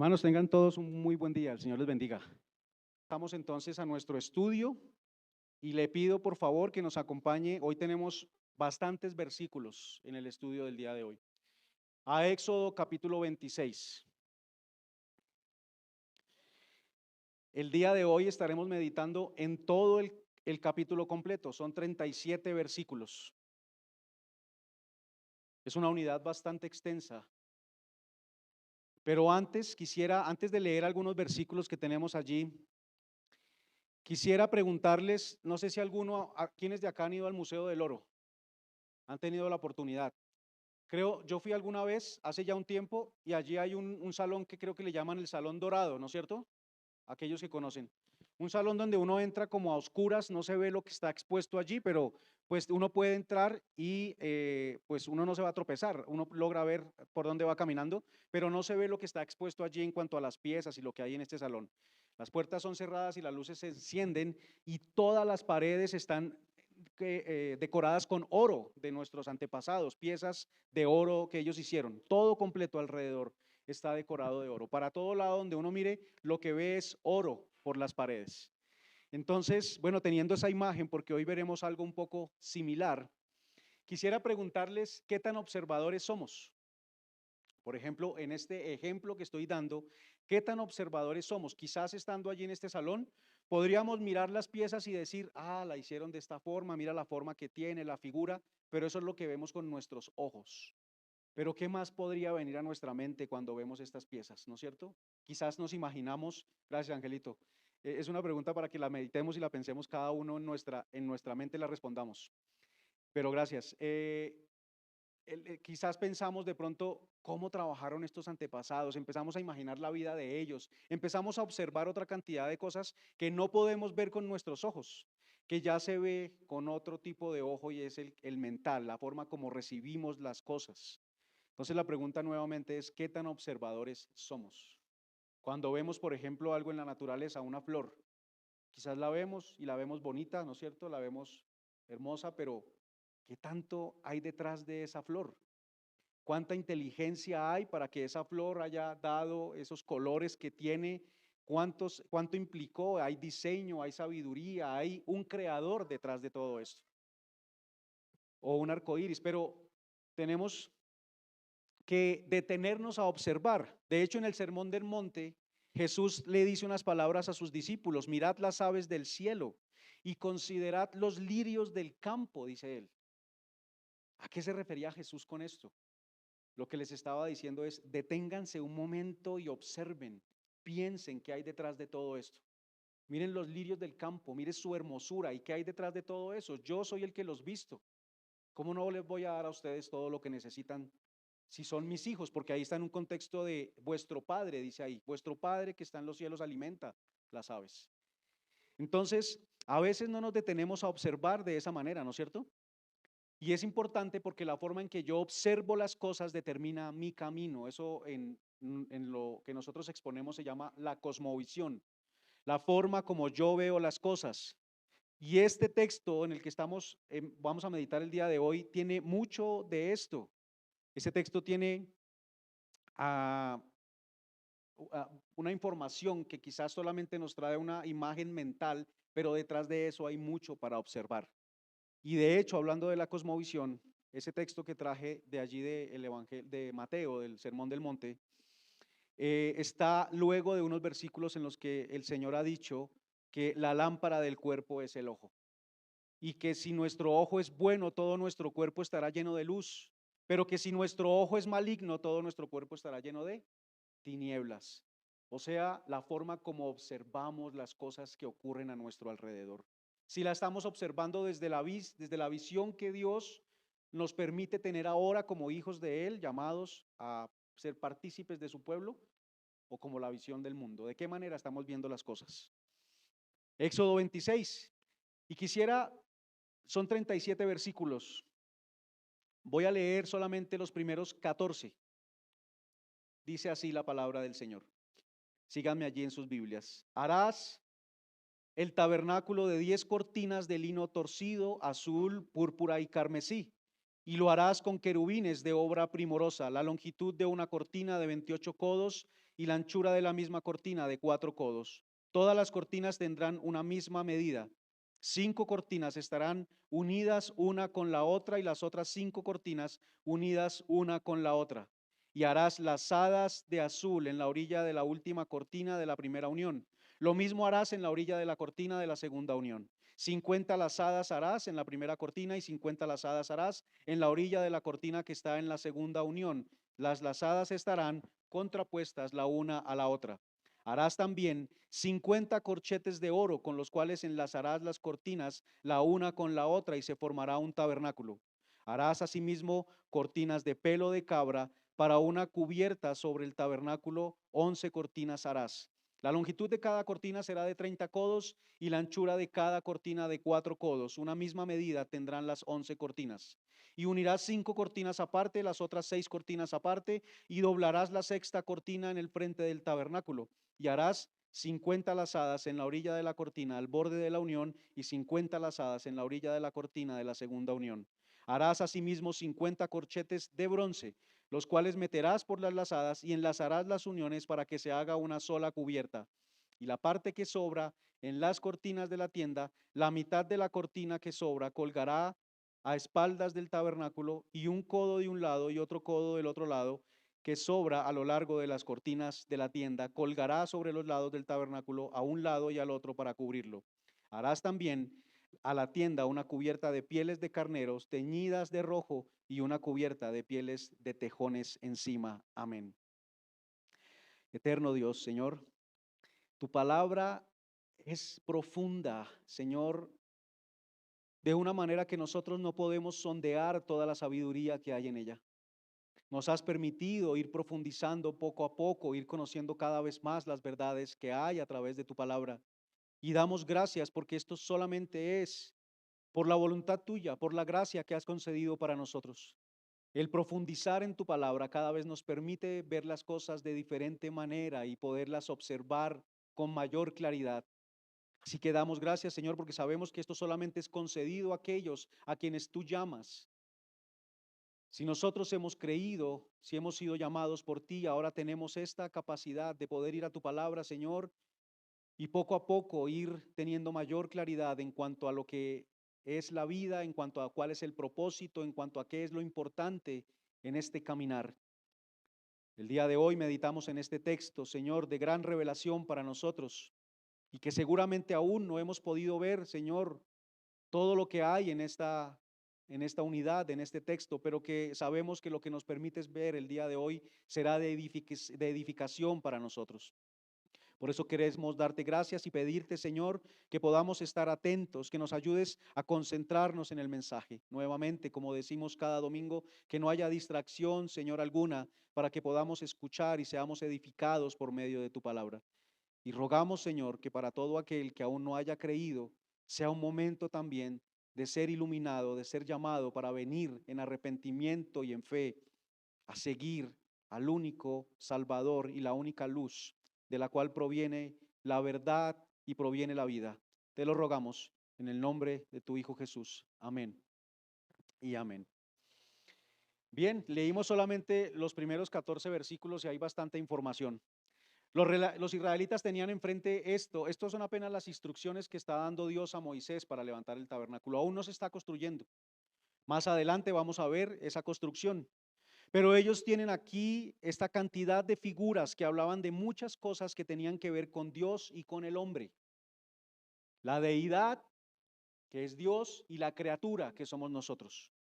Hermanos, tengan todos un muy buen día, el Señor les bendiga. Estamos entonces a nuestro estudio y le pido por favor que nos acompañe. Hoy tenemos bastantes versículos en el estudio del día de hoy. A Éxodo capítulo 26. El día de hoy estaremos meditando en todo el capítulo completo, son 37 versículos. Es una unidad bastante extensa. Pero antes de leer algunos versículos que tenemos allí, quisiera preguntarles, no sé si quienes de acá han ido al Museo del Oro, han tenido la oportunidad. Yo fui alguna vez, hace ya un tiempo, y allí hay un salón que creo que le llaman el Salón Dorado, ¿no es cierto? Aquellos que conocen. Un salón donde uno entra como a oscuras, no se ve lo que está expuesto allí, pero pues uno puede entrar y pues uno no se va a tropezar, uno logra ver por dónde va caminando, pero no se ve lo que está expuesto allí en cuanto a las piezas y lo que hay en este salón. Las puertas son cerradas y las luces se encienden y todas las paredes están decoradas con oro de nuestros antepasados, piezas de oro que ellos hicieron, todo completo alrededor está decorado de oro. Para todo lado donde uno mire, lo que ve es oro por las paredes. Entonces, bueno, teniendo esa imagen, porque hoy veremos algo un poco similar, quisiera preguntarles qué tan observadores somos. Por ejemplo, en este ejemplo que estoy dando, ¿qué tan observadores somos? Quizás estando allí en este salón, podríamos mirar las piezas y decir, la hicieron de esta forma, mira la forma que tiene, la figura, pero eso es lo que vemos con nuestros ojos. Pero ¿qué más podría venir a nuestra mente cuando vemos estas piezas, no es cierto? Quizás nos imaginamos, gracias Angelito, es una pregunta para que la meditemos y la pensemos cada uno en nuestra mente, la respondamos. Pero gracias. Quizás pensamos de pronto cómo trabajaron estos antepasados, empezamos a imaginar la vida de ellos, empezamos a observar otra cantidad de cosas que no podemos ver con nuestros ojos, que ya se ve con otro tipo de ojo y es el mental, la forma como recibimos las cosas. Entonces la pregunta nuevamente es, ¿qué tan observadores somos? Cuando vemos, por ejemplo, algo en la naturaleza, una flor, quizás la vemos y la vemos bonita, ¿no es cierto? La vemos hermosa, pero ¿qué tanto hay detrás de esa flor? ¿Cuánta inteligencia hay para que esa flor haya dado esos colores que tiene? ¿Cuánto implicó? ¿Hay diseño, hay sabiduría, hay un creador detrás de todo esto? O un arco iris, pero tenemos que detenernos a observar. De hecho, en el Sermón del Monte, Jesús le dice unas palabras a sus discípulos: mirad las aves del cielo y considerad los lirios del campo, dice él. ¿A qué se refería Jesús con esto? Lo que les estaba diciendo es: deténganse un momento y observen, piensen qué hay detrás de todo esto. Miren los lirios del campo, miren su hermosura y qué hay detrás de todo eso. Yo soy el que los visto. ¿Cómo no les voy a dar a ustedes todo lo que necesitan si son mis hijos? Porque ahí está en un contexto de vuestro Padre, dice ahí, vuestro Padre que está en los cielos alimenta las aves. Entonces, a veces no nos detenemos a observar de esa manera, ¿no es cierto? Y es importante porque la forma en que yo observo las cosas determina mi camino. Eso en lo que nosotros exponemos se llama la cosmovisión, la forma como yo veo las cosas. Y este texto en el que vamos a meditar el día de hoy tiene mucho de esto. Ese texto tiene ah, una información que quizás solamente nos trae una imagen mental, pero detrás de eso hay mucho para observar. Y de hecho, hablando de la cosmovisión, ese texto que traje de allí del Evangelio de Mateo, del Sermón del Monte, está luego de unos versículos en los que el Señor ha dicho que la lámpara del cuerpo es el ojo. Y que si nuestro ojo es bueno, todo nuestro cuerpo estará lleno de luz, pero que si nuestro ojo es maligno, todo nuestro cuerpo estará lleno de tinieblas. O sea, la forma como observamos las cosas que ocurren a nuestro alrededor. Si la estamos observando desde la visión que Dios nos permite tener ahora como hijos de Él, llamados a ser partícipes de su pueblo, o como la visión del mundo. ¿De qué manera estamos viendo las cosas? Éxodo 26. Y son 37 versículos. Voy a leer solamente los primeros 14. Dice así la palabra del Señor. Síganme allí en sus Biblias. Harás el tabernáculo de 10 cortinas de lino torcido, azul, púrpura y carmesí, y lo harás con querubines de obra primorosa. La longitud de una cortina de 28 codos y la anchura de la misma cortina de 4 codos. Todas las cortinas tendrán una misma medida. 5 cortinas estarán unidas una con la otra y las otras 5 cortinas unidas una con la otra. Y harás lazadas de azul en la orilla de la última cortina de la primera unión. Lo mismo harás en la orilla de la cortina de la segunda unión. 50 lazadas harás en la primera cortina y 50 lazadas harás en la orilla de la cortina que está en la segunda unión. Las lazadas estarán contrapuestas la una a la otra. Harás también 50 corchetes de oro con los cuales enlazarás las cortinas la una con la otra y se formará un tabernáculo. Harás asimismo cortinas de pelo de cabra para una cubierta sobre el tabernáculo, 11 cortinas harás. La longitud de cada cortina será de 30 codos y la anchura de cada cortina de 4 codos. Una misma medida tendrán las 11 cortinas. Y unirás 5 cortinas aparte, las otras 6 cortinas aparte, y doblarás la sexta cortina en el frente del tabernáculo. Y harás 50 lazadas en la orilla de la cortina al borde de la unión y 50 lazadas en la orilla de la cortina de la segunda unión. Harás asimismo 50 corchetes de bronce, los cuales meterás por las lazadas y enlazarás las uniones para que se haga una sola cubierta. Y la parte que sobra en las cortinas de la tienda, la mitad de la cortina que sobra colgará a espaldas del tabernáculo y un codo de un lado y otro codo del otro lado que sobra a lo largo de las cortinas de la tienda, colgará sobre los lados del tabernáculo a un lado y al otro para cubrirlo. Harás también a la tienda una cubierta de pieles de carneros teñidas de rojo y una cubierta de pieles de tejones encima. Amén. Eterno Dios, Señor, tu palabra es profunda, Señor, de una manera que nosotros no podemos sondear toda la sabiduría que hay en ella. Nos has permitido ir profundizando poco a poco, ir conociendo cada vez más las verdades que hay a través de tu palabra. Y damos gracias porque esto solamente es por la voluntad tuya, por la gracia que has concedido para nosotros. El profundizar en tu palabra cada vez nos permite ver las cosas de diferente manera y poderlas observar con mayor claridad. Así que damos gracias, Señor, porque sabemos que esto solamente es concedido a aquellos a quienes tú llamas. Si nosotros hemos creído, si hemos sido llamados por ti, ahora tenemos esta capacidad de poder ir a tu palabra, Señor, y poco a poco ir teniendo mayor claridad en cuanto a lo que es la vida, en cuanto a cuál es el propósito, en cuanto a qué es lo importante en este caminar. El día de hoy meditamos en este texto, Señor, de gran revelación para nosotros y que seguramente aún no hemos podido ver, Señor, todo lo que hay en esta unidad, en este texto, pero que sabemos que lo que nos permites ver el día de hoy será de edificación para nosotros. Por eso queremos darte gracias y pedirte, Señor, que podamos estar atentos, que nos ayudes a concentrarnos en el mensaje. Nuevamente, como decimos cada domingo, que no haya distracción, Señor, alguna, para que podamos escuchar y seamos edificados por medio de tu palabra. Y rogamos, Señor, que para todo aquel que aún no haya creído, sea un momento también de ser iluminado, de ser llamado para venir en arrepentimiento y en fe a seguir al único Salvador y la única luz de la cual proviene la verdad y proviene la vida. Te lo rogamos en el nombre de tu Hijo Jesús. Amén y amén. Bien, leímos solamente los primeros 14 versículos y hay bastante información. Los israelitas tenían enfrente estos son apenas las instrucciones que está dando Dios a Moisés para levantar el tabernáculo. Aún no se está construyendo. Más adelante vamos a ver esa construcción. Pero ellos tienen aquí esta cantidad de figuras que hablaban de muchas cosas que tenían que ver con Dios y con el hombre. La deidad, que es Dios, y la criatura, que somos nosotros.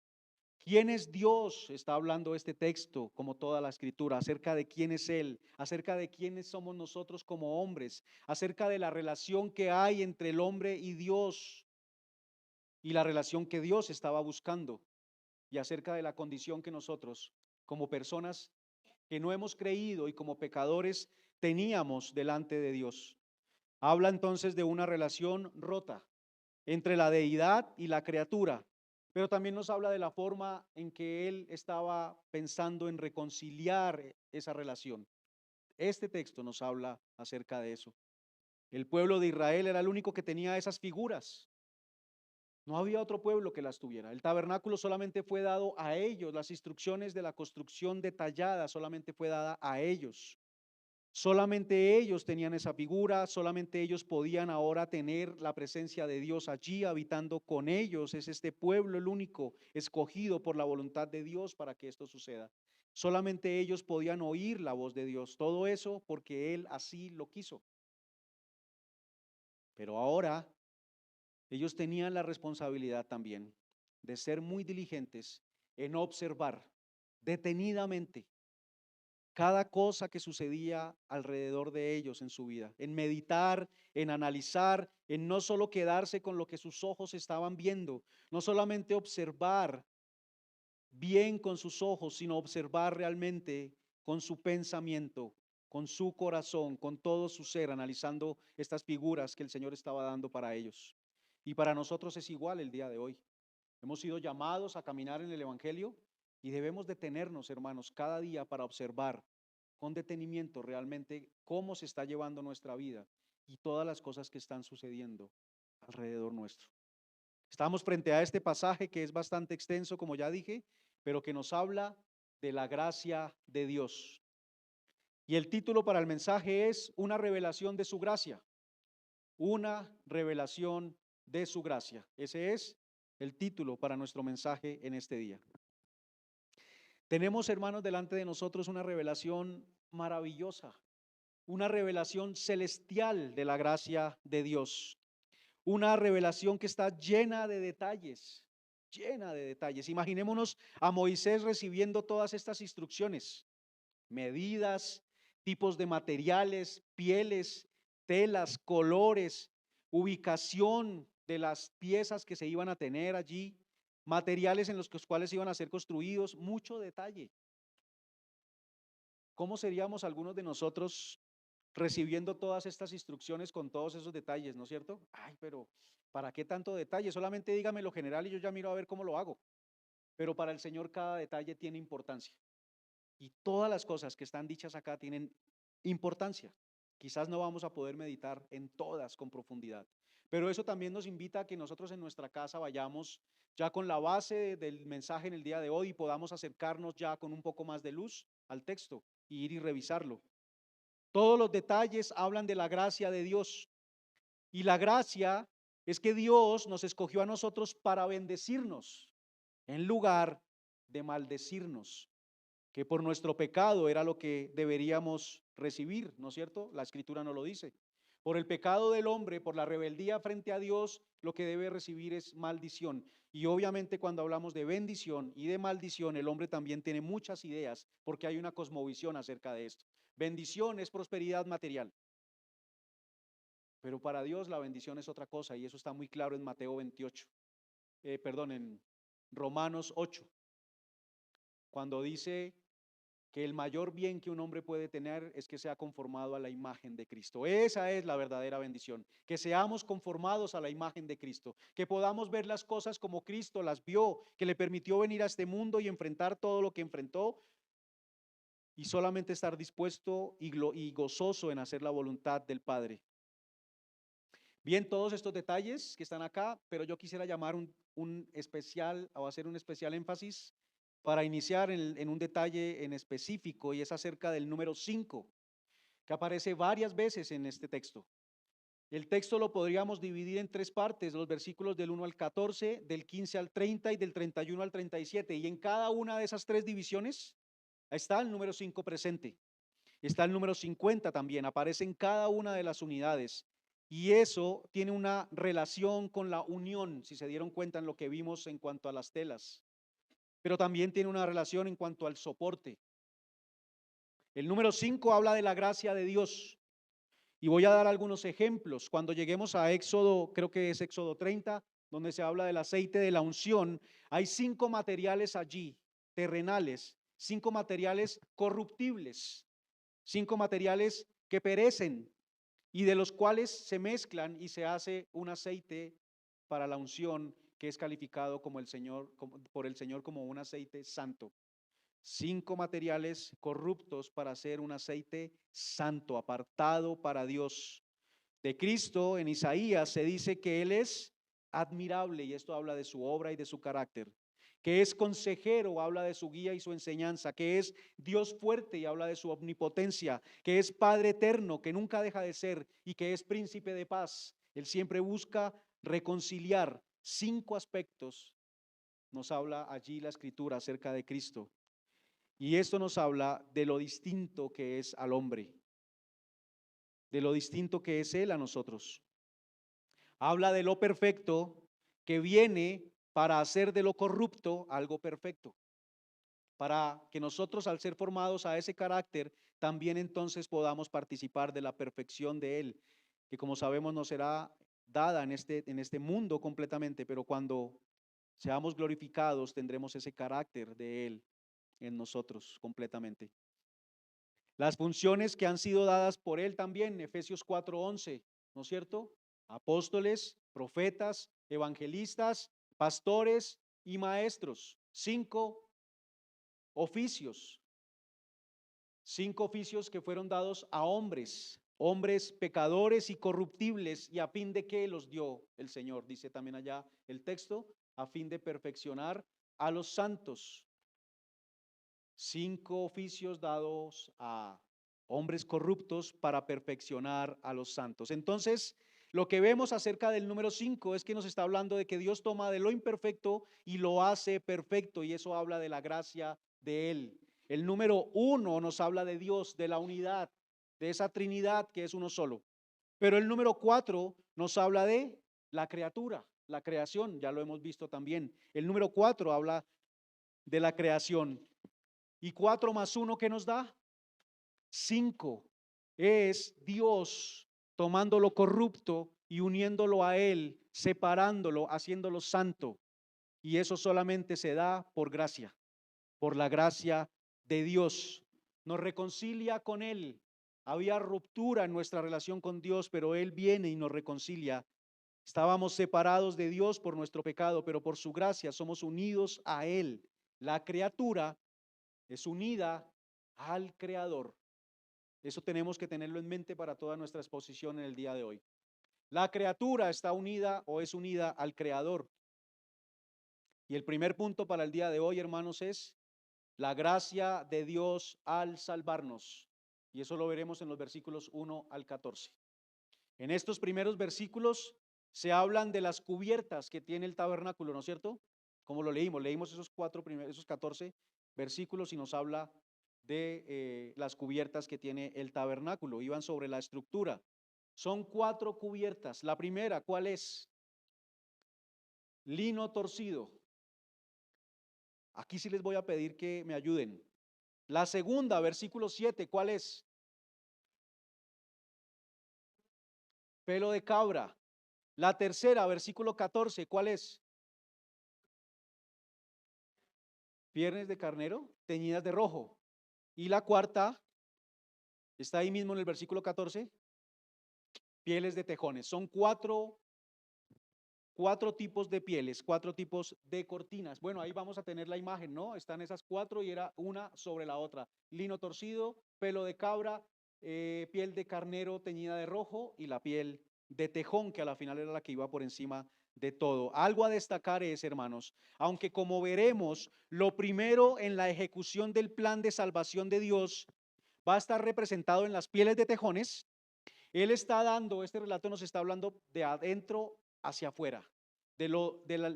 ¿Quién es Dios? Está hablando este texto, como toda la escritura, acerca de quién es Él, acerca de quiénes somos nosotros como hombres, acerca de la relación que hay entre el hombre y Dios y la relación que Dios estaba buscando y acerca de la condición que nosotros como personas que no hemos creído y como pecadores teníamos delante de Dios. Habla entonces de una relación rota entre la deidad y la criatura, pero también nos habla de la forma en que él estaba pensando en reconciliar esa relación. Este texto nos habla acerca de eso. El pueblo de Israel era el único que tenía esas figuras. No había otro pueblo que las tuviera. El tabernáculo solamente fue dado a ellos. Las instrucciones de la construcción detallada solamente fue dada a ellos. Solamente ellos tenían esa figura, solamente ellos podían ahora tener la presencia de Dios allí habitando con ellos. Es este pueblo el único escogido por la voluntad de Dios para que esto suceda. Solamente ellos podían oír la voz de Dios. Todo eso porque Él así lo quiso. Pero ahora ellos tenían la responsabilidad también de ser muy diligentes en observar detenidamente cada cosa que sucedía alrededor de ellos en su vida, en meditar, en analizar, en no solo quedarse con lo que sus ojos estaban viendo, no solamente observar bien con sus ojos, sino observar realmente con su pensamiento, con su corazón, con todo su ser, analizando estas figuras que el Señor estaba dando para ellos. Y para nosotros es igual el día de hoy. Hemos sido llamados a caminar en el Evangelio y debemos detenernos, hermanos, cada día para observar con detenimiento realmente cómo se está llevando nuestra vida y todas las cosas que están sucediendo alrededor nuestro. Estamos frente a este pasaje que es bastante extenso, como ya dije, pero que nos habla de la gracia de Dios. Y el título para el mensaje es Una revelación de su gracia. Una revelación de su gracia. Ese es el título para nuestro mensaje en este día. Tenemos, hermanos, delante de nosotros una revelación maravillosa, una revelación celestial de la gracia de Dios, una revelación que está llena de detalles, llena de detalles. Imaginémonos a Moisés recibiendo todas estas instrucciones, medidas, tipos de materiales, pieles, telas, colores, ubicación de las piezas que se iban a tener allí, materiales en los cuales iban a ser construidos, mucho detalle. ¿Cómo seríamos algunos de nosotros recibiendo todas estas instrucciones con todos esos detalles, ¿no es cierto? Ay, pero ¿para qué tanto detalle? Solamente dígame lo general y yo ya miro a ver cómo lo hago. Pero para el Señor cada detalle tiene importancia. Y todas las cosas que están dichas acá tienen importancia. Quizás no vamos a poder meditar en todas con profundidad, pero eso también nos invita a que nosotros en nuestra casa vayamos ya con la base del mensaje en el día de hoy y podamos acercarnos ya con un poco más de luz al texto y ir y revisarlo. Todos los detalles hablan de la gracia de Dios y la gracia es que Dios nos escogió a nosotros para bendecirnos en lugar de maldecirnos, que por nuestro pecado era lo que deberíamos recibir, ¿no es cierto? La escritura no lo dice. Por el pecado del hombre, por la rebeldía frente a Dios, lo que debe recibir es maldición. Y obviamente cuando hablamos de bendición y de maldición, el hombre también tiene muchas ideas porque hay una cosmovisión acerca de esto. Bendición es prosperidad material, pero para Dios la bendición es otra cosa y eso está muy claro en Mateo 28, en Romanos 8, cuando dice que el mayor bien que un hombre puede tener es que sea conformado a la imagen de Cristo. Esa es la verdadera bendición, que seamos conformados a la imagen de Cristo, que podamos ver las cosas como Cristo las vio, que le permitió venir a este mundo y enfrentar todo lo que enfrentó y solamente estar dispuesto y gozoso en hacer la voluntad del Padre. Bien, todos estos detalles que están acá, pero yo quisiera llamar un especial o hacer un especial énfasis para iniciar en un detalle en específico y es acerca del número 5, que aparece varias veces en este texto. El texto lo podríamos dividir en tres partes, los versículos del 1 al 14, del 15 al 30 y del 31 al 37. Y en cada una de esas tres divisiones está el número 5 presente. Está el número 50 también, aparece en cada una de las unidades. Y eso tiene una relación con la unión, si se dieron cuenta en lo que vimos en cuanto a las telas. Pero también tiene una relación en cuanto al soporte. El número 5 habla de la gracia de Dios. Y voy a dar algunos ejemplos. Cuando lleguemos a Éxodo, creo que es Éxodo 30, donde se habla del aceite de la unción, hay 5 materiales allí, terrenales, 5 materiales corruptibles, 5 materiales que perecen y de los cuales se mezclan y se hace un aceite para la unción que es calificado como por el Señor como un aceite santo. 5 materiales corruptos para hacer un aceite santo, apartado para Dios. De Cristo en Isaías se dice que Él es admirable y esto habla de su obra y de su carácter. que es consejero, habla de su guía y su enseñanza, que es Dios fuerte y habla de su omnipotencia, que es Padre eterno, que nunca deja de ser y que es príncipe de paz. Él siempre busca reconciliar. 5 aspectos nos habla allí la Escritura acerca de Cristo. Y esto nos habla de lo distinto que es al hombre, de lo distinto que es Él a nosotros. Habla de lo perfecto que viene para hacer de lo corrupto algo perfecto, para que nosotros al ser formados a ese carácter, también entonces podamos participar de la perfección de Él, que como sabemos no será dada en este mundo completamente, pero cuando seamos glorificados tendremos ese carácter de Él en nosotros completamente. Las funciones que han sido dadas por Él también, Efesios 4:11, ¿no es cierto? Apóstoles, profetas, evangelistas, pastores y maestros. 5 oficios, 5 oficios que fueron dados a hombres, hombres pecadores y corruptibles, y a fin de que los dio el Señor, dice también allá el texto, a fin de perfeccionar a los santos. 5 oficios dados a hombres corruptos para perfeccionar a los santos. Entonces, lo que vemos acerca del número 5 es que nos está hablando de que Dios toma de lo imperfecto y lo hace perfecto, y eso habla de la gracia de Él. El número 1 nos habla de Dios, de la unidad, de esa Trinidad que es uno solo. Pero el número 4 nos habla de la criatura, la creación, ya lo hemos visto también. El número 4 habla de la creación. ¿Y 4 más 1 qué nos da? 5. Es Dios tomando lo corrupto y uniéndolo a Él, separándolo, haciéndolo santo. Y eso solamente se da por gracia, por la gracia de Dios. Nos reconcilia con Él. Había ruptura en nuestra relación con Dios, pero Él viene y nos reconcilia. Estábamos separados de Dios por nuestro pecado, pero por su gracia somos unidos a Él. La criatura es unida al Creador. Eso tenemos que tenerlo en mente para toda nuestra exposición en el día de hoy. La criatura está unida o es unida al Creador. Y el primer punto para el día de hoy, hermanos, es la gracia de Dios al salvarnos. Y eso lo veremos en los versículos 1 al 14. En estos primeros versículos se hablan de las cubiertas que tiene el tabernáculo, ¿no es cierto? Como lo leímos esos 14 versículos y nos habla de las cubiertas que tiene el tabernáculo. Iban sobre la estructura. Son 4 cubiertas. La primera, ¿cuál es? Lino torcido. Aquí sí les voy a pedir que me ayuden. La segunda, versículo 7, ¿cuál es? Pelo de cabra. La tercera, versículo 14, ¿cuál es? Piernas de carnero teñidas de rojo. Y la cuarta, está ahí mismo en el versículo 14, pieles de tejones. Son 4 tipos de pieles, 4 tipos de cortinas. Bueno, ahí vamos a tener la imagen, ¿no? Están esas 4 y era una sobre la otra. Lino torcido, pelo de cabra, piel de carnero teñida de rojo y la piel de tejón, que a la final era la que iba por encima de todo. Algo a destacar es, hermanos, aunque como veremos, lo primero en la ejecución del plan de salvación de Dios va a estar representado en las pieles de tejones. Él está dando, este relato nos está hablando de adentro hacia afuera, del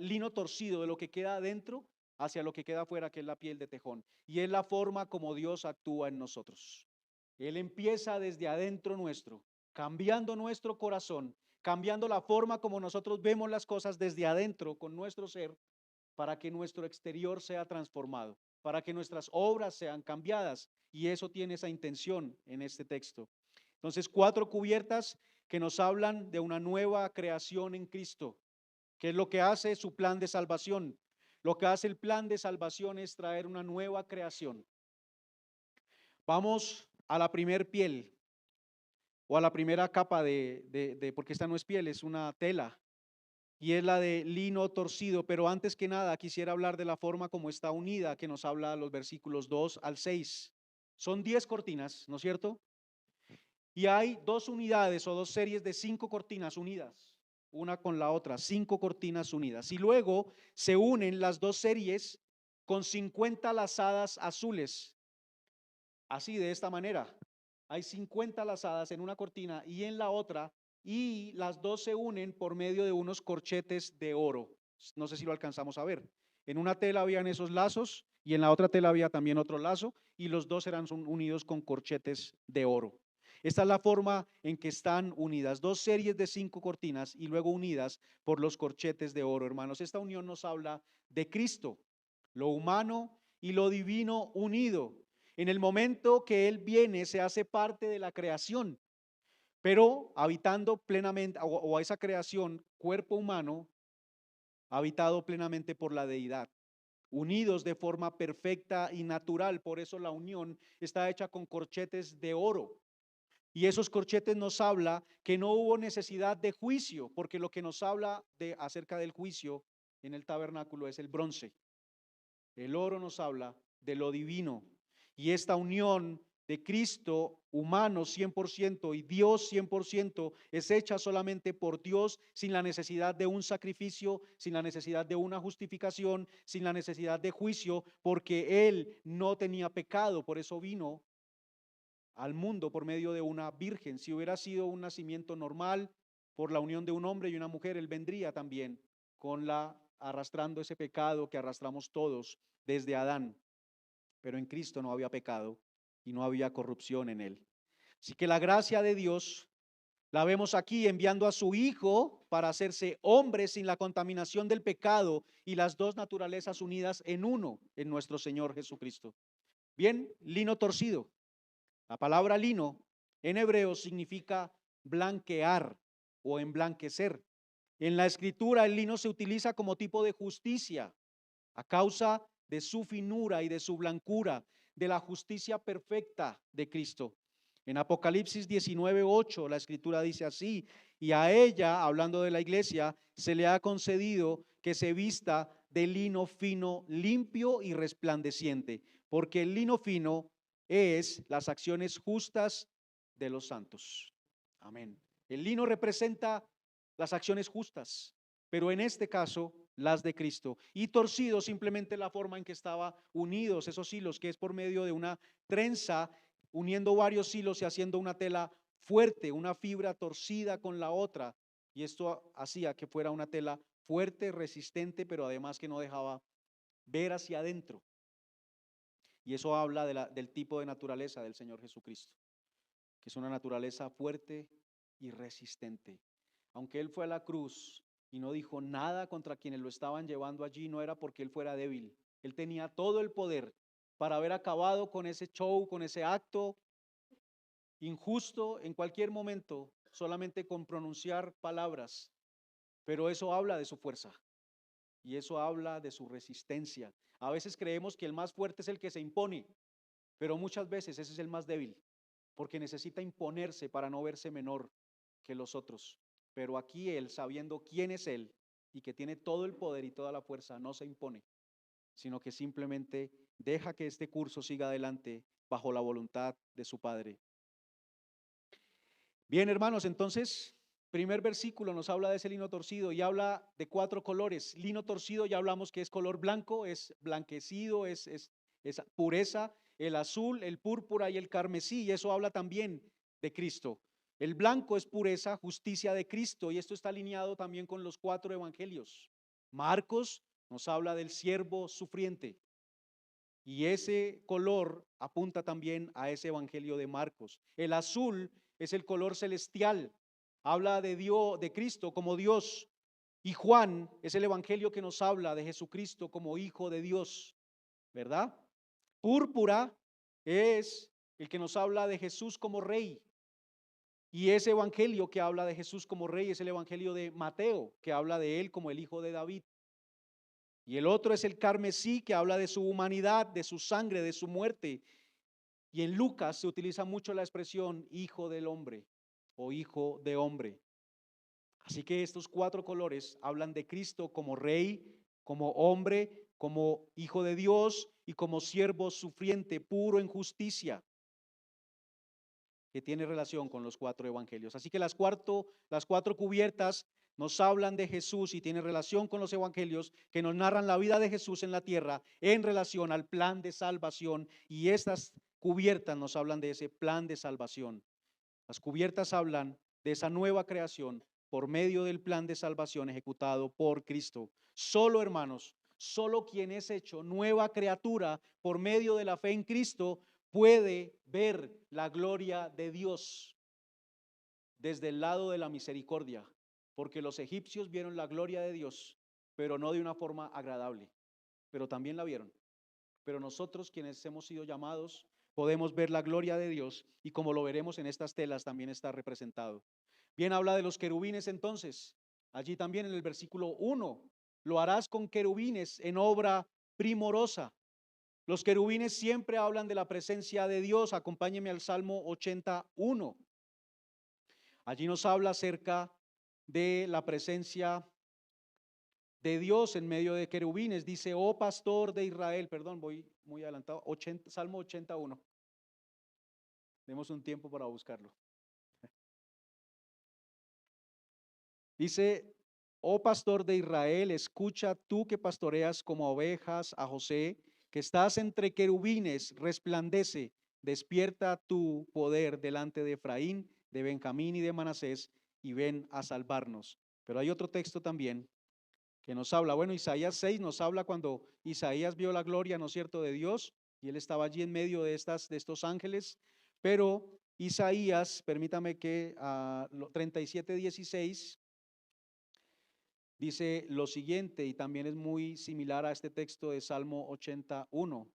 lino torcido, de lo que queda adentro hacia lo que queda afuera, que es la piel de tejón. Y es la forma como Dios actúa en nosotros. Él empieza desde adentro nuestro, cambiando nuestro corazón, cambiando la forma como nosotros vemos las cosas desde adentro con nuestro ser, para que nuestro exterior sea transformado, para que nuestras obras sean cambiadas. Y eso tiene esa intención en este texto. Entonces, 4 cubiertas que nos hablan de una nueva creación en Cristo, que es lo que hace su plan de salvación. Lo que hace el plan de salvación es traer una nueva creación. Vamos a la primer piel o a la primera capa porque esta no es piel, es una tela, y es la de lino torcido. Pero antes que nada quisiera hablar de la forma como está unida, que nos habla los versículos 2 al 6. Son 10 cortinas, ¿no es cierto? Y hay 2 unidades o 2 series de 5 cortinas unidas. una con la otra, 5 cortinas unidas. Y luego se unen las dos series con 50 lazadas azules. Así, de esta manera. Hay 50 lazadas en una cortina y en la otra, y las dos se unen por medio de unos corchetes de oro. No sé si lo alcanzamos a ver. En una tela habían esos lazos y en la otra tela había también otro lazo y los dos eran unidos con corchetes de oro. Esta es la forma en que están unidas, dos series de 5 cortinas y luego unidas por los corchetes de oro, hermanos. Esta unión nos habla de Cristo, lo humano y lo divino unido. En el momento que Él viene, se hace parte de la creación, pero habitando plenamente, o a esa creación, cuerpo humano, habitado plenamente por la deidad, unidos de forma perfecta y natural. Por eso la unión está hecha con corchetes de oro. Y esos corchetes nos habla que no hubo necesidad de juicio, porque lo que nos habla acerca del juicio en el tabernáculo es el bronce. El oro nos habla de lo divino. Y esta unión de Cristo humano 100% y Dios 100% es hecha solamente por Dios, sin la necesidad de un sacrificio, sin la necesidad de una justificación, sin la necesidad de juicio, porque Él no tenía pecado. Por eso vino al mundo por medio de una virgen. Si hubiera sido un nacimiento normal por la unión de un hombre y una mujer, Él vendría también arrastrando ese pecado que arrastramos todos desde Adán. Pero en Cristo no había pecado y no había corrupción en Él. Así que la gracia de Dios la vemos aquí, enviando a su Hijo para hacerse hombre sin la contaminación del pecado y las dos naturalezas unidas en uno, en nuestro Señor Jesucristo. Bien, lino torcido. La palabra lino en hebreo significa blanquear o emblanquecer. En la escritura el lino se utiliza como tipo de justicia a causa de su finura y de su blancura, de la justicia perfecta de Cristo. En Apocalipsis 19:8 la escritura dice así: y a ella, hablando de la iglesia, se le ha concedido que se vista de lino fino, limpio y resplandeciente, porque el lino fino es las acciones justas de los santos. Amén. El lino representa las acciones justas, pero en este caso las de Cristo. Y torcido simplemente la forma en que estaban unidos esos hilos, que es por medio de una trenza, uniendo varios hilos y haciendo una tela fuerte, una fibra torcida con la otra. Y esto hacía que fuera una tela fuerte, resistente, pero además que no dejaba ver hacia adentro. Y eso habla del tipo de naturaleza del Señor Jesucristo, que es una naturaleza fuerte y resistente. Aunque Él fue a la cruz y no dijo nada contra quienes lo estaban llevando allí, no era porque Él fuera débil. Él tenía todo el poder para haber acabado con ese show, con ese acto injusto en cualquier momento, solamente con pronunciar palabras. Pero eso habla de su fuerza y eso habla de su resistencia. A veces creemos que el más fuerte es el que se impone, pero muchas veces ese es el más débil, porque necesita imponerse para no verse menor que los otros. Pero aquí Él, sabiendo quién es Él y que tiene todo el poder y toda la fuerza, no se impone, sino que simplemente deja que este curso siga adelante bajo la voluntad de su Padre. Bien, hermanos, entonces, primer versículo nos habla de ese lino torcido y habla de 4 colores. Lino torcido ya hablamos que es color blanco, es blanquecido, es pureza. El azul, el púrpura y el carmesí, y eso habla también de Cristo. El blanco es pureza, justicia de Cristo, y esto está alineado también con los 4 evangelios. Marcos nos habla del siervo sufriente, y ese color apunta también a ese evangelio de Marcos. El azul es el color celestial, habla de Dios, de Cristo como Dios. Y Juan es el evangelio que nos habla de Jesucristo como Hijo de Dios, ¿verdad? Púrpura es el que nos habla de Jesús como Rey. Y ese evangelio que habla de Jesús como Rey es el evangelio de Mateo, que habla de él como el Hijo de David. Y el otro es el carmesí, que habla de su humanidad, de su sangre, de su muerte. Y en Lucas se utiliza mucho la expresión hijo del hombre o hijo de hombre. Así que estos 4 colores hablan de Cristo como Rey, como hombre, como Hijo de Dios y como siervo sufriente, puro en justicia. que tiene relación con los 4 evangelios. Así que las 4 cubiertas nos hablan de Jesús y tiene relación con los evangelios que nos narran la vida de Jesús en la tierra en relación al plan de salvación, y estas cubiertas nos hablan de ese plan de salvación. Las cubiertas hablan de esa nueva creación por medio del plan de salvación ejecutado por Cristo. Solo, hermanos, solo quien es hecho nueva criatura por medio de la fe en Cristo puede ver la gloria de Dios desde el lado de la misericordia, porque los egipcios vieron la gloria de Dios, pero no de una forma agradable, pero también la vieron. Pero nosotros, quienes hemos sido llamados, podemos ver la gloria de Dios, y como lo veremos en estas telas también está representado. Bien, habla de los querubines entonces. Allí también en el versículo 1, lo harás con querubines en obra primorosa. Los querubines siempre hablan de la presencia de Dios. Acompáñeme al Salmo 81. Allí nos habla acerca de la presencia de Dios en medio de querubines. Dice: oh pastor de Israel, perdón, voy muy adelantado, Salmo 81. Demos un tiempo para buscarlo. Dice: oh pastor de Israel, escucha tú que pastoreas como ovejas a José, que estás entre querubines, resplandece, despierta tu poder delante de Efraín, de Benjamín y de Manasés, y ven a salvarnos. Pero hay otro texto también que nos habla, bueno, Isaías 6 nos habla cuando Isaías vio la gloria, ¿no es cierto?, de Dios, y él estaba allí en medio de estos ángeles. Pero Isaías, permítame que 37:16 dice lo siguiente, y también es muy similar a este texto de Salmo 81.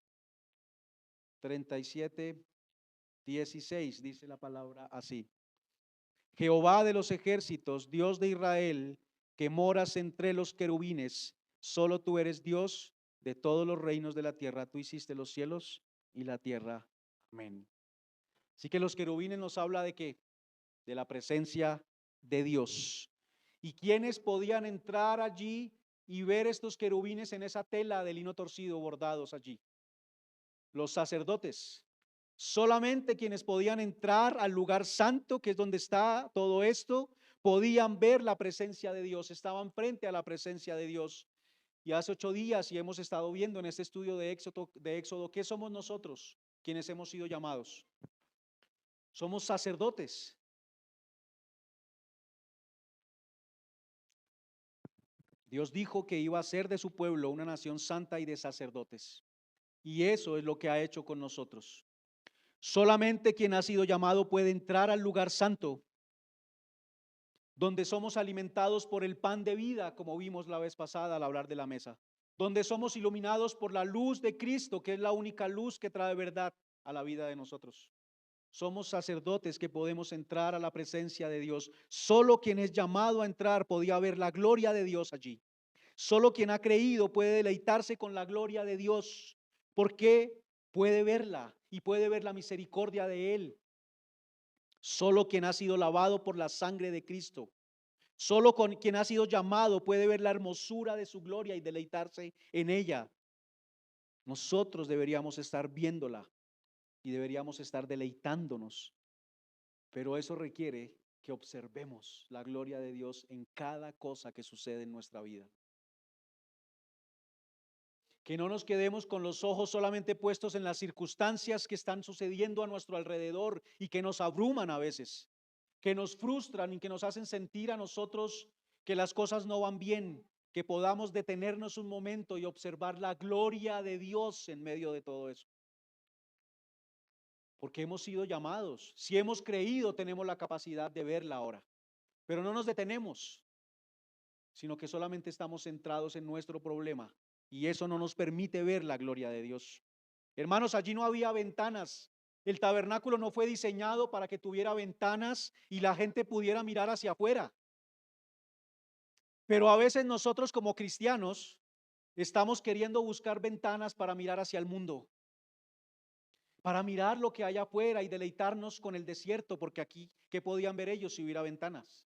37:16 dice la palabra así: Jehová de los ejércitos, Dios de Israel, que moras entre los querubines, solo tú eres Dios de todos los reinos de la tierra. Tú hiciste los cielos y la tierra. Amén. Así que los querubines nos habla de qué? De la presencia de Dios. ¿Y quiénes podían entrar allí y ver estos querubines en esa tela de lino torcido bordados allí? Los sacerdotes. Solamente quienes podían entrar al lugar santo, que es donde está todo esto, podían ver la presencia de Dios, estaban frente a la presencia de Dios. Y hace 8 días, y hemos estado viendo en este estudio de Éxodo, ¿qué somos nosotros quienes hemos sido llamados? Somos sacerdotes. Dios dijo que iba a hacer de su pueblo una nación santa y de sacerdotes. Y eso es lo que ha hecho con nosotros. Solamente quien ha sido llamado puede entrar al lugar santo, donde somos alimentados por el pan de vida, como vimos la vez pasada al hablar de la mesa, donde somos iluminados por la luz de Cristo, que es la única luz que trae verdad a la vida de nosotros. Somos sacerdotes que podemos entrar a la presencia de Dios. Solo quien es llamado a entrar podía ver la gloria de Dios allí. Solo quien ha creído puede deleitarse con la gloria de Dios, porque puede verla y puede ver la misericordia de Él. Solo quien ha sido lavado por la sangre de Cristo, solo quien ha sido llamado puede ver la hermosura de su gloria y deleitarse en ella. Nosotros deberíamos estar viéndola y deberíamos estar deleitándonos, pero eso requiere que observemos la gloria de Dios en cada cosa que sucede en nuestra vida. Que no nos quedemos con los ojos solamente puestos en las circunstancias que están sucediendo a nuestro alrededor y que nos abruman a veces, que nos frustran y que nos hacen sentir a nosotros que las cosas no van bien, que podamos detenernos un momento y observar la gloria de Dios en medio de todo eso. Porque hemos sido llamados, si hemos creído, tenemos la capacidad de verla ahora, pero no nos detenemos, sino que solamente estamos centrados en nuestro problema. Y eso no nos permite ver la gloria de Dios. Hermanos, allí no había ventanas. El tabernáculo no fue diseñado para que tuviera ventanas y la gente pudiera mirar hacia afuera. Pero a veces nosotros como cristianos estamos queriendo buscar ventanas para mirar hacia el mundo, para mirar lo que hay afuera y deleitarnos con el desierto, porque aquí, ¿qué podían ver ellos si hubiera ventanas?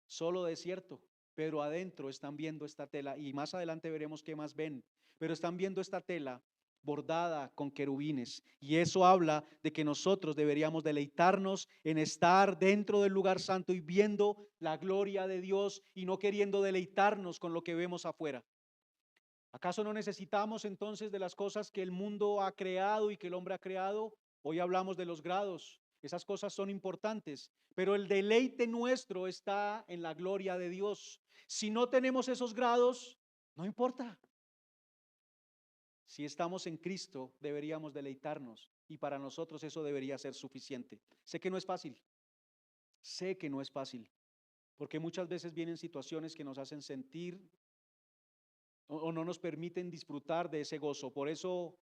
Solo desierto. Pero adentro están viendo esta tela, y más adelante veremos qué más ven, pero están viendo esta tela bordada con querubines. Y eso habla de que nosotros deberíamos deleitarnos en estar dentro del lugar santo y viendo la gloria de Dios y no queriendo deleitarnos con lo que vemos afuera. ¿Acaso no necesitamos entonces de las cosas que el mundo ha creado y que el hombre ha creado? Hoy hablamos de los grados. Esas cosas son importantes, pero el deleite nuestro está en la gloria de Dios. Si no tenemos esos grados, no importa. Si estamos en Cristo, deberíamos deleitarnos y para nosotros eso debería ser suficiente. Sé que no es fácil, sé que no es fácil, porque muchas veces vienen situaciones que nos hacen sentir o no nos permiten disfrutar de ese gozo. Por eso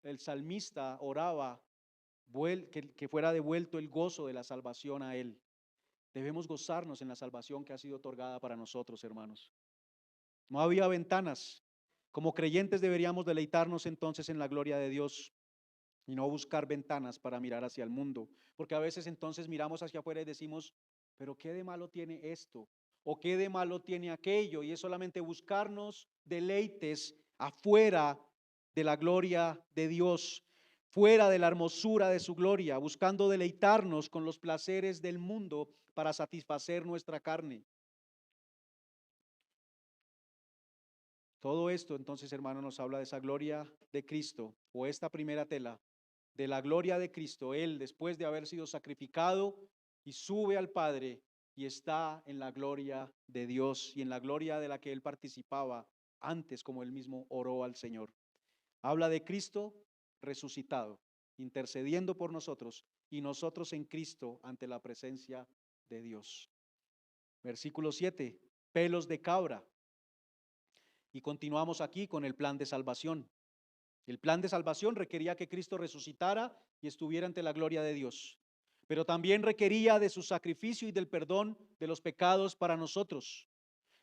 el salmista oraba que fuera devuelto el gozo de la salvación a él. Debemos gozarnos en la salvación que ha sido otorgada para nosotros, hermanos. No había ventanas. Como creyentes deberíamos deleitarnos entonces en la gloria de Dios y no buscar ventanas para mirar hacia el mundo, porque a veces entonces miramos hacia afuera y decimos, pero ¿qué de malo tiene esto? ¿O qué de malo tiene aquello? Y es solamente buscarnos deleites afuera de la gloria de Dios, fuera de la hermosura de su gloria, buscando deleitarnos con los placeres del mundo para satisfacer nuestra carne. Todo esto entonces, hermano, nos habla de esa gloria de Cristo o esta primera tela de la gloria de Cristo. Él, después de haber sido sacrificado, y sube al Padre y está en la gloria de Dios y en la gloria de la que él participaba antes, como él mismo oró al Señor. Habla de Cristo resucitado, intercediendo por nosotros y nosotros en Cristo ante la presencia de Dios. Versículo 7, pelos de cabra. Y continuamos aquí con el plan de salvación. El plan de salvación requería que Cristo resucitara y estuviera ante la gloria de Dios, pero también requería de su sacrificio y del perdón de los pecados para nosotros.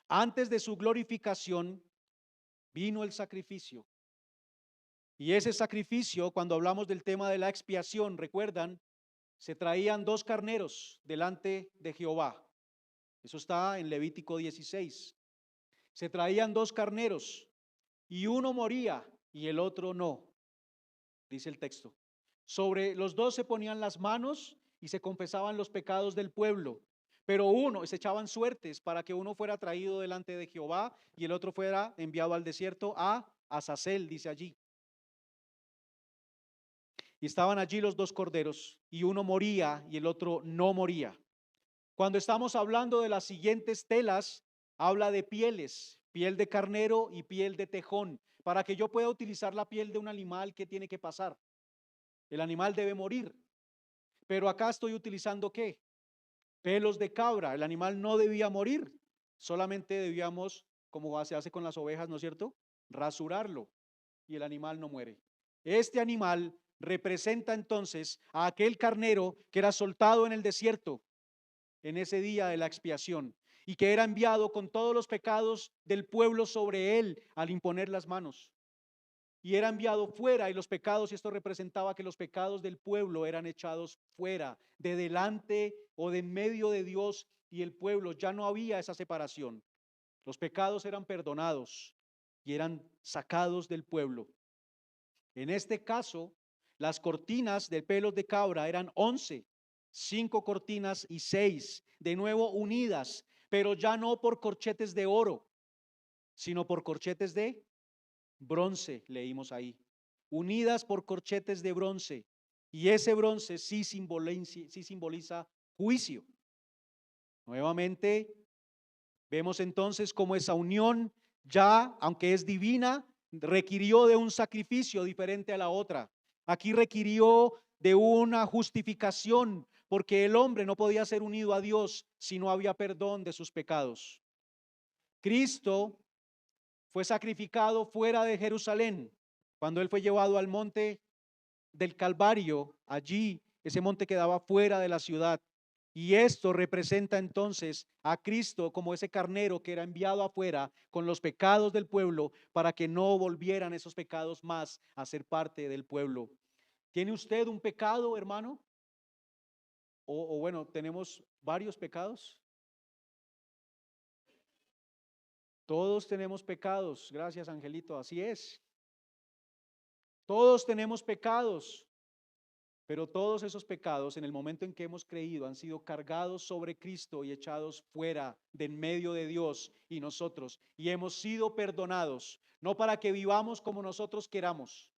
Antes de su glorificación vino el sacrificio. Y ese sacrificio, cuando hablamos del tema de la expiación, recuerdan, se traían 2 carneros delante de Jehová. Eso está en Levítico 16. Se traían 2 carneros y uno moría y el otro no, dice el texto. Sobre los 2 se ponían las manos y se confesaban los pecados del pueblo, pero se echaban suertes para que uno fuera traído delante de Jehová y el otro fuera enviado al desierto a Azazel, dice allí. Y estaban allí los 2 corderos y uno moría y el otro no moría. Cuando estamos hablando de las siguientes telas, habla de pieles, piel de carnero y piel de tejón, para que yo pueda utilizar la piel de un animal que tiene que pasar. El animal debe morir, pero acá estoy utilizando ¿qué? Pelos de cabra. El animal no debía morir, solamente debíamos, como se hace con las ovejas, ¿no es cierto? Rasurarlo y el animal no muere. Este animal representa entonces a aquel carnero que era soltado en el desierto en ese día de la expiación y que era enviado con todos los pecados del pueblo sobre él al imponer las manos. Y era enviado fuera y los pecados, y esto representaba que los pecados del pueblo eran echados fuera, de delante o de en medio de Dios y el pueblo. Ya no había esa separación. Los pecados eran perdonados y eran sacados del pueblo. En este caso, las cortinas de pelos de cabra eran 11, 5 cortinas y 6, de nuevo unidas, pero ya no por corchetes de oro, sino por corchetes de bronce, leímos ahí, unidas por corchetes de bronce, y ese bronce sí simboliza juicio. Nuevamente, vemos entonces cómo esa unión ya, aunque es divina, requirió de un sacrificio diferente a la otra. Aquí requirió de una justificación, porque el hombre no podía ser unido a Dios si no había perdón de sus pecados. Cristo fue sacrificado fuera de Jerusalén cuando él fue llevado al monte del Calvario. Allí ese monte quedaba fuera de la ciudad, y esto representa entonces a Cristo como ese carnero que era enviado afuera con los pecados del pueblo para que no volvieran esos pecados más a ser parte del pueblo. ¿Tiene usted un pecado, hermano? O bueno, tenemos varios pecados. Todos tenemos pecados, gracias Angelito, así es. Todos tenemos pecados, pero todos esos pecados, en el momento en que hemos creído, han sido cargados sobre Cristo y echados fuera de en medio de Dios y nosotros. Y hemos sido perdonados, no para que vivamos como nosotros queramos,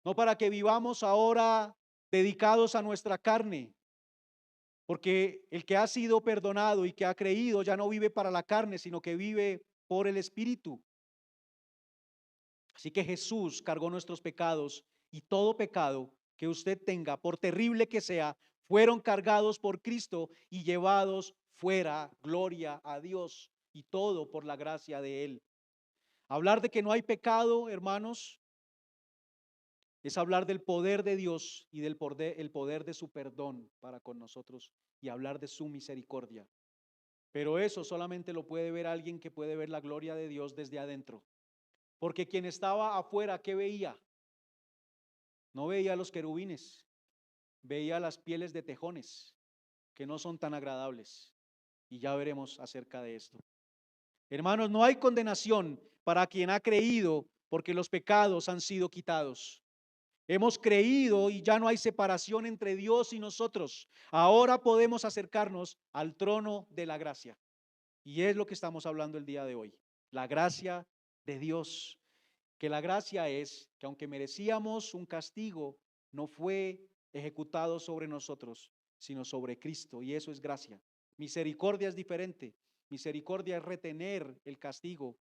no para que vivamos ahora dedicados a nuestra carne, porque el que ha sido perdonado y que ha creído ya no vive para la carne, sino que vive por el Espíritu. Así que Jesús cargó nuestros pecados, y todo pecado que usted tenga, por terrible que sea, fueron cargados por Cristo y llevados fuera. Gloria a Dios, y todo por la gracia de Él. Hablar de que no hay pecado, hermanos, es hablar del poder de Dios y del poder, el poder de su perdón para con nosotros, y hablar de su misericordia. Pero eso solamente lo puede ver alguien que puede ver la gloria de Dios desde adentro. Porque quien estaba afuera, ¿qué veía? No veía a los querubines, veía las pieles de tejones, que no son tan agradables. Y ya veremos acerca de esto. Hermanos, no hay condenación para quien ha creído, porque los pecados han sido quitados. Hemos creído y ya no hay separación entre Dios y nosotros. Ahora podemos acercarnos al trono de la gracia. Y es lo que estamos hablando el día de hoy. La gracia de Dios. Que la gracia es que aunque merecíamos un castigo, no fue ejecutado sobre nosotros, sino sobre Cristo. Y eso es gracia. Misericordia es diferente. Misericordia es retener el castigo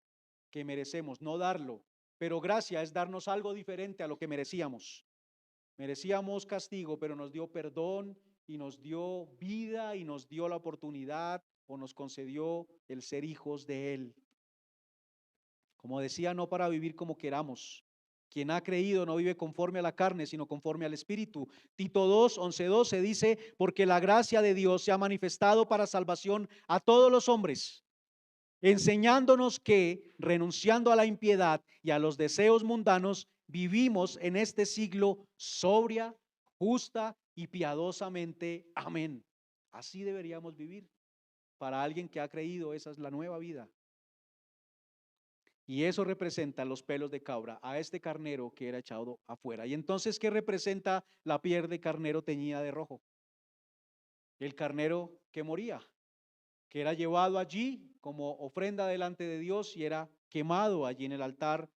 que merecemos, no darlo. Pero gracia es darnos algo diferente a lo que merecíamos. Merecíamos castigo, pero nos dio perdón y nos dio vida y nos dio la oportunidad, o nos concedió el ser hijos de Él. Como decía, no para vivir como queramos. Quien ha creído no vive conforme a la carne, sino conforme al Espíritu. Tito 2, 11, 12 dice, porque la gracia de Dios se ha manifestado para salvación a todos los hombres, enseñándonos que, renunciando a la impiedad y a los deseos mundanos, vivimos en este siglo sobria, justa y piadosamente. Amén. Así deberíamos vivir. Para alguien que ha creído, esa es la nueva vida. Y eso representa los pelos de cabra, a este carnero que era echado afuera. Y entonces, ¿qué representa la piel de carnero teñida de rojo? El carnero que moría, que era llevado allí como ofrenda delante de Dios y era quemado allí en el altar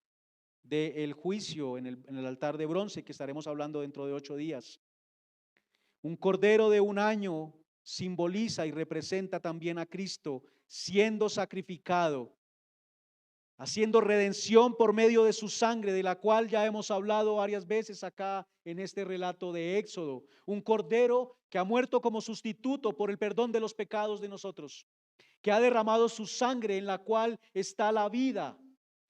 del juicio, en el altar de bronce, que estaremos hablando dentro de 8 días. Un cordero de 1 año simboliza y representa también a Cristo siendo sacrificado, haciendo redención por medio de su sangre, de la cual ya hemos hablado varias veces acá en este relato de Éxodo. Un cordero que ha muerto como sustituto por el perdón de los pecados de nosotros, que ha derramado su sangre, en la cual está la vida,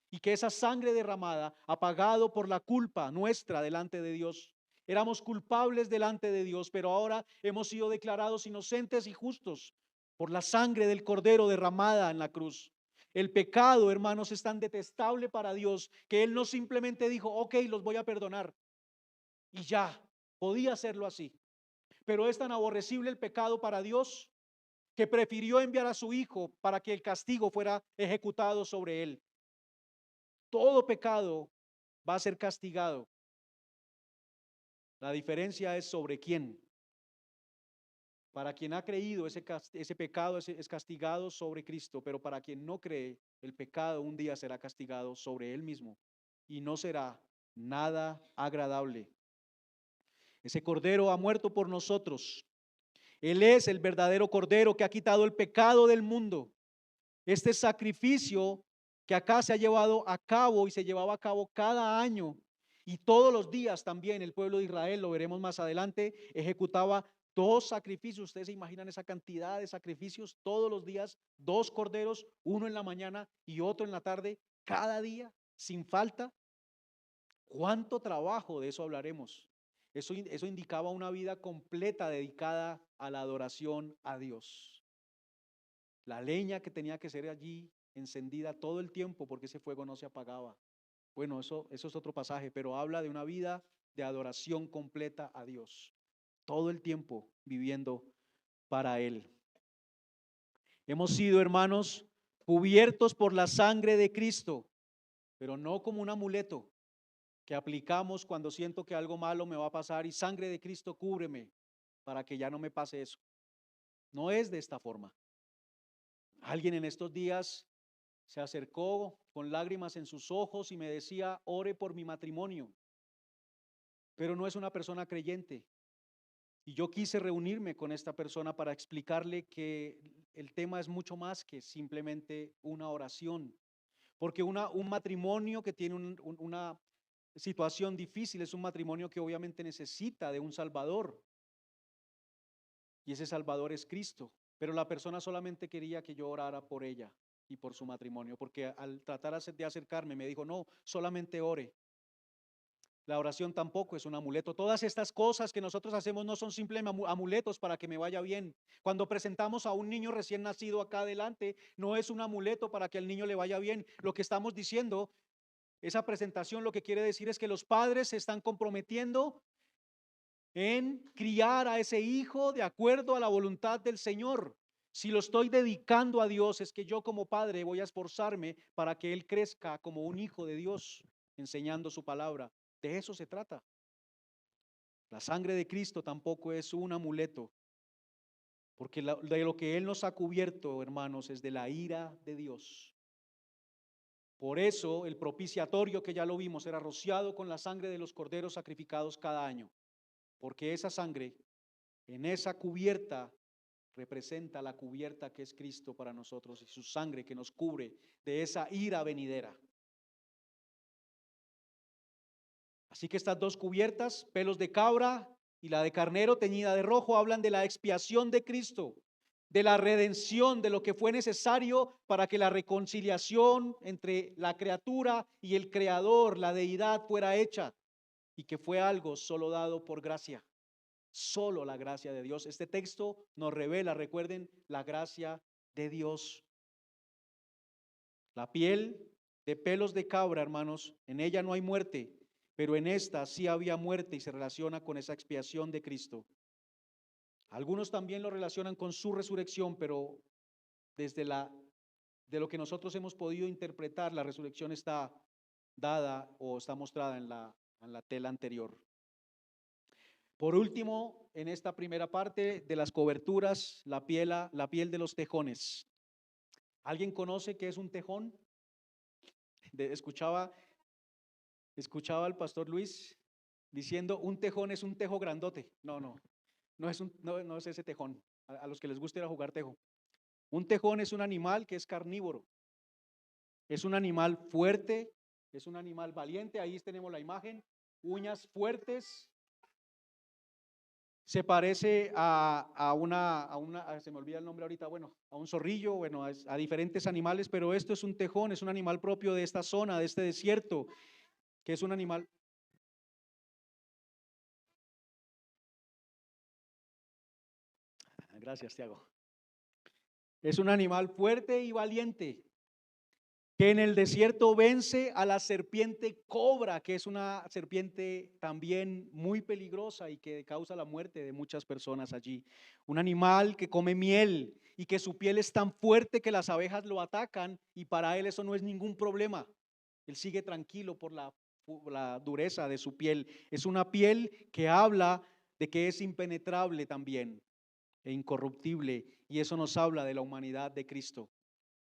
y que esa sangre derramada ha pagado por la culpa nuestra delante de Dios. Éramos culpables delante de Dios, pero ahora hemos sido declarados inocentes y justos por la sangre del cordero derramada en la cruz. El pecado, hermanos, es tan detestable para Dios que Él no simplemente dijo, ok, los voy a perdonar y ya, podía hacerlo así. Pero es tan aborrecible el pecado para Dios que prefirió enviar a su Hijo para que el castigo fuera ejecutado sobre Él. Todo pecado va a ser castigado. La diferencia es sobre quién. Para quien ha creído, ese pecado es castigado sobre Cristo, pero para quien no cree, el pecado un día será castigado sobre él mismo y no será nada agradable. Ese cordero ha muerto por nosotros. Él es el verdadero cordero que ha quitado el pecado del mundo. Este sacrificio que acá se ha llevado a cabo y se llevaba a cabo cada año y todos los días también el pueblo de Israel, lo veremos más adelante, ejecutaba 2 sacrificios. Ustedes se imaginan esa cantidad de sacrificios todos los días, 2 corderos, uno en la mañana y otro en la tarde, cada día, sin falta. ¿Cuánto trabajo? De eso hablaremos. Eso indicaba una vida completa dedicada a la adoración a Dios. La leña que tenía que ser allí encendida todo el tiempo porque ese fuego no se apagaba. Bueno, eso es otro pasaje, pero habla de una vida de adoración completa a Dios. Todo el tiempo viviendo para Él. Hemos sido, hermanos, cubiertos por la sangre de Cristo, pero no como un amuleto que aplicamos cuando siento que algo malo me va a pasar y sangre de Cristo cúbreme para que ya no me pase eso. No es de esta forma. Alguien en estos días se acercó con lágrimas en sus ojos y me decía, ore por mi matrimonio, pero no es una persona creyente. Y yo quise reunirme con esta persona para explicarle que el tema es mucho más que simplemente una oración, porque un matrimonio que tiene una situación difícil es un matrimonio que obviamente necesita de un Salvador, y ese Salvador es Cristo. Pero la persona solamente quería que yo orara por ella y por su matrimonio, porque al tratar de acercarme me dijo, no, solamente ore. La oración tampoco es un amuleto. Todas estas cosas que nosotros hacemos no son simplemente amuletos para que me vaya bien. Cuando presentamos a un niño recién nacido acá adelante, no es un amuleto para que al niño le vaya bien. Lo que estamos diciendo, esa presentación lo que quiere decir es que los padres se están comprometiendo en criar a ese hijo de acuerdo a la voluntad del Señor. Si lo estoy dedicando a Dios, es que yo como padre voy a esforzarme para que él crezca como un hijo de Dios, enseñando su palabra. De eso se trata. La sangre de Cristo tampoco es un amuleto, porque de lo que Él nos ha cubierto, hermanos, es de la ira de Dios. Por eso el propiciatorio, que ya lo vimos, era rociado con la sangre de los corderos sacrificados cada año, porque esa sangre en esa cubierta representa la cubierta que es Cristo para nosotros y su sangre que nos cubre de esa ira venidera. Así que estas dos cubiertas, pelos de cabra y la de carnero teñida de rojo, hablan de la expiación de Cristo, de la redención, de lo que fue necesario para que la reconciliación entre la criatura y el Creador, la deidad, fuera hecha, y que fue algo solo dado por gracia, solo la gracia de Dios. Este texto nos revela, recuerden, la gracia de Dios. La piel de pelos de cabra, hermanos, en ella no hay muerte, pero en esta sí había muerte y se relaciona con esa expiación de Cristo. Algunos también lo relacionan con su resurrección, pero de lo que nosotros hemos podido interpretar, la resurrección está dada o está mostrada en la tela anterior. Por último, en esta primera parte de las coberturas, la piel de los tejones. ¿Alguien conoce qué es un tejón? Escuchaba al pastor Luis diciendo un tejón es un tejo grandote. No es ese tejón. A los que les gusta ir a jugar tejo. Un tejón es un animal que es carnívoro. Es un animal fuerte, es un animal valiente. Ahí tenemos la imagen. Uñas fuertes. Se parece se me olvida el nombre ahorita, bueno, a un zorrillo, bueno, a diferentes animales, pero esto es un tejón, es un animal propio de esta zona, de este desierto, que es un animal. Gracias, Tiago. Es un animal fuerte y valiente, que en el desierto vence a la serpiente cobra, que es una serpiente también muy peligrosa y que causa la muerte de muchas personas allí. Un animal que come miel y que su piel es tan fuerte que las abejas lo atacan y para él eso no es ningún problema. Él sigue tranquilo por la dureza de su piel. Es una piel que habla de que es impenetrable también e incorruptible, y eso nos habla de la humanidad de Cristo.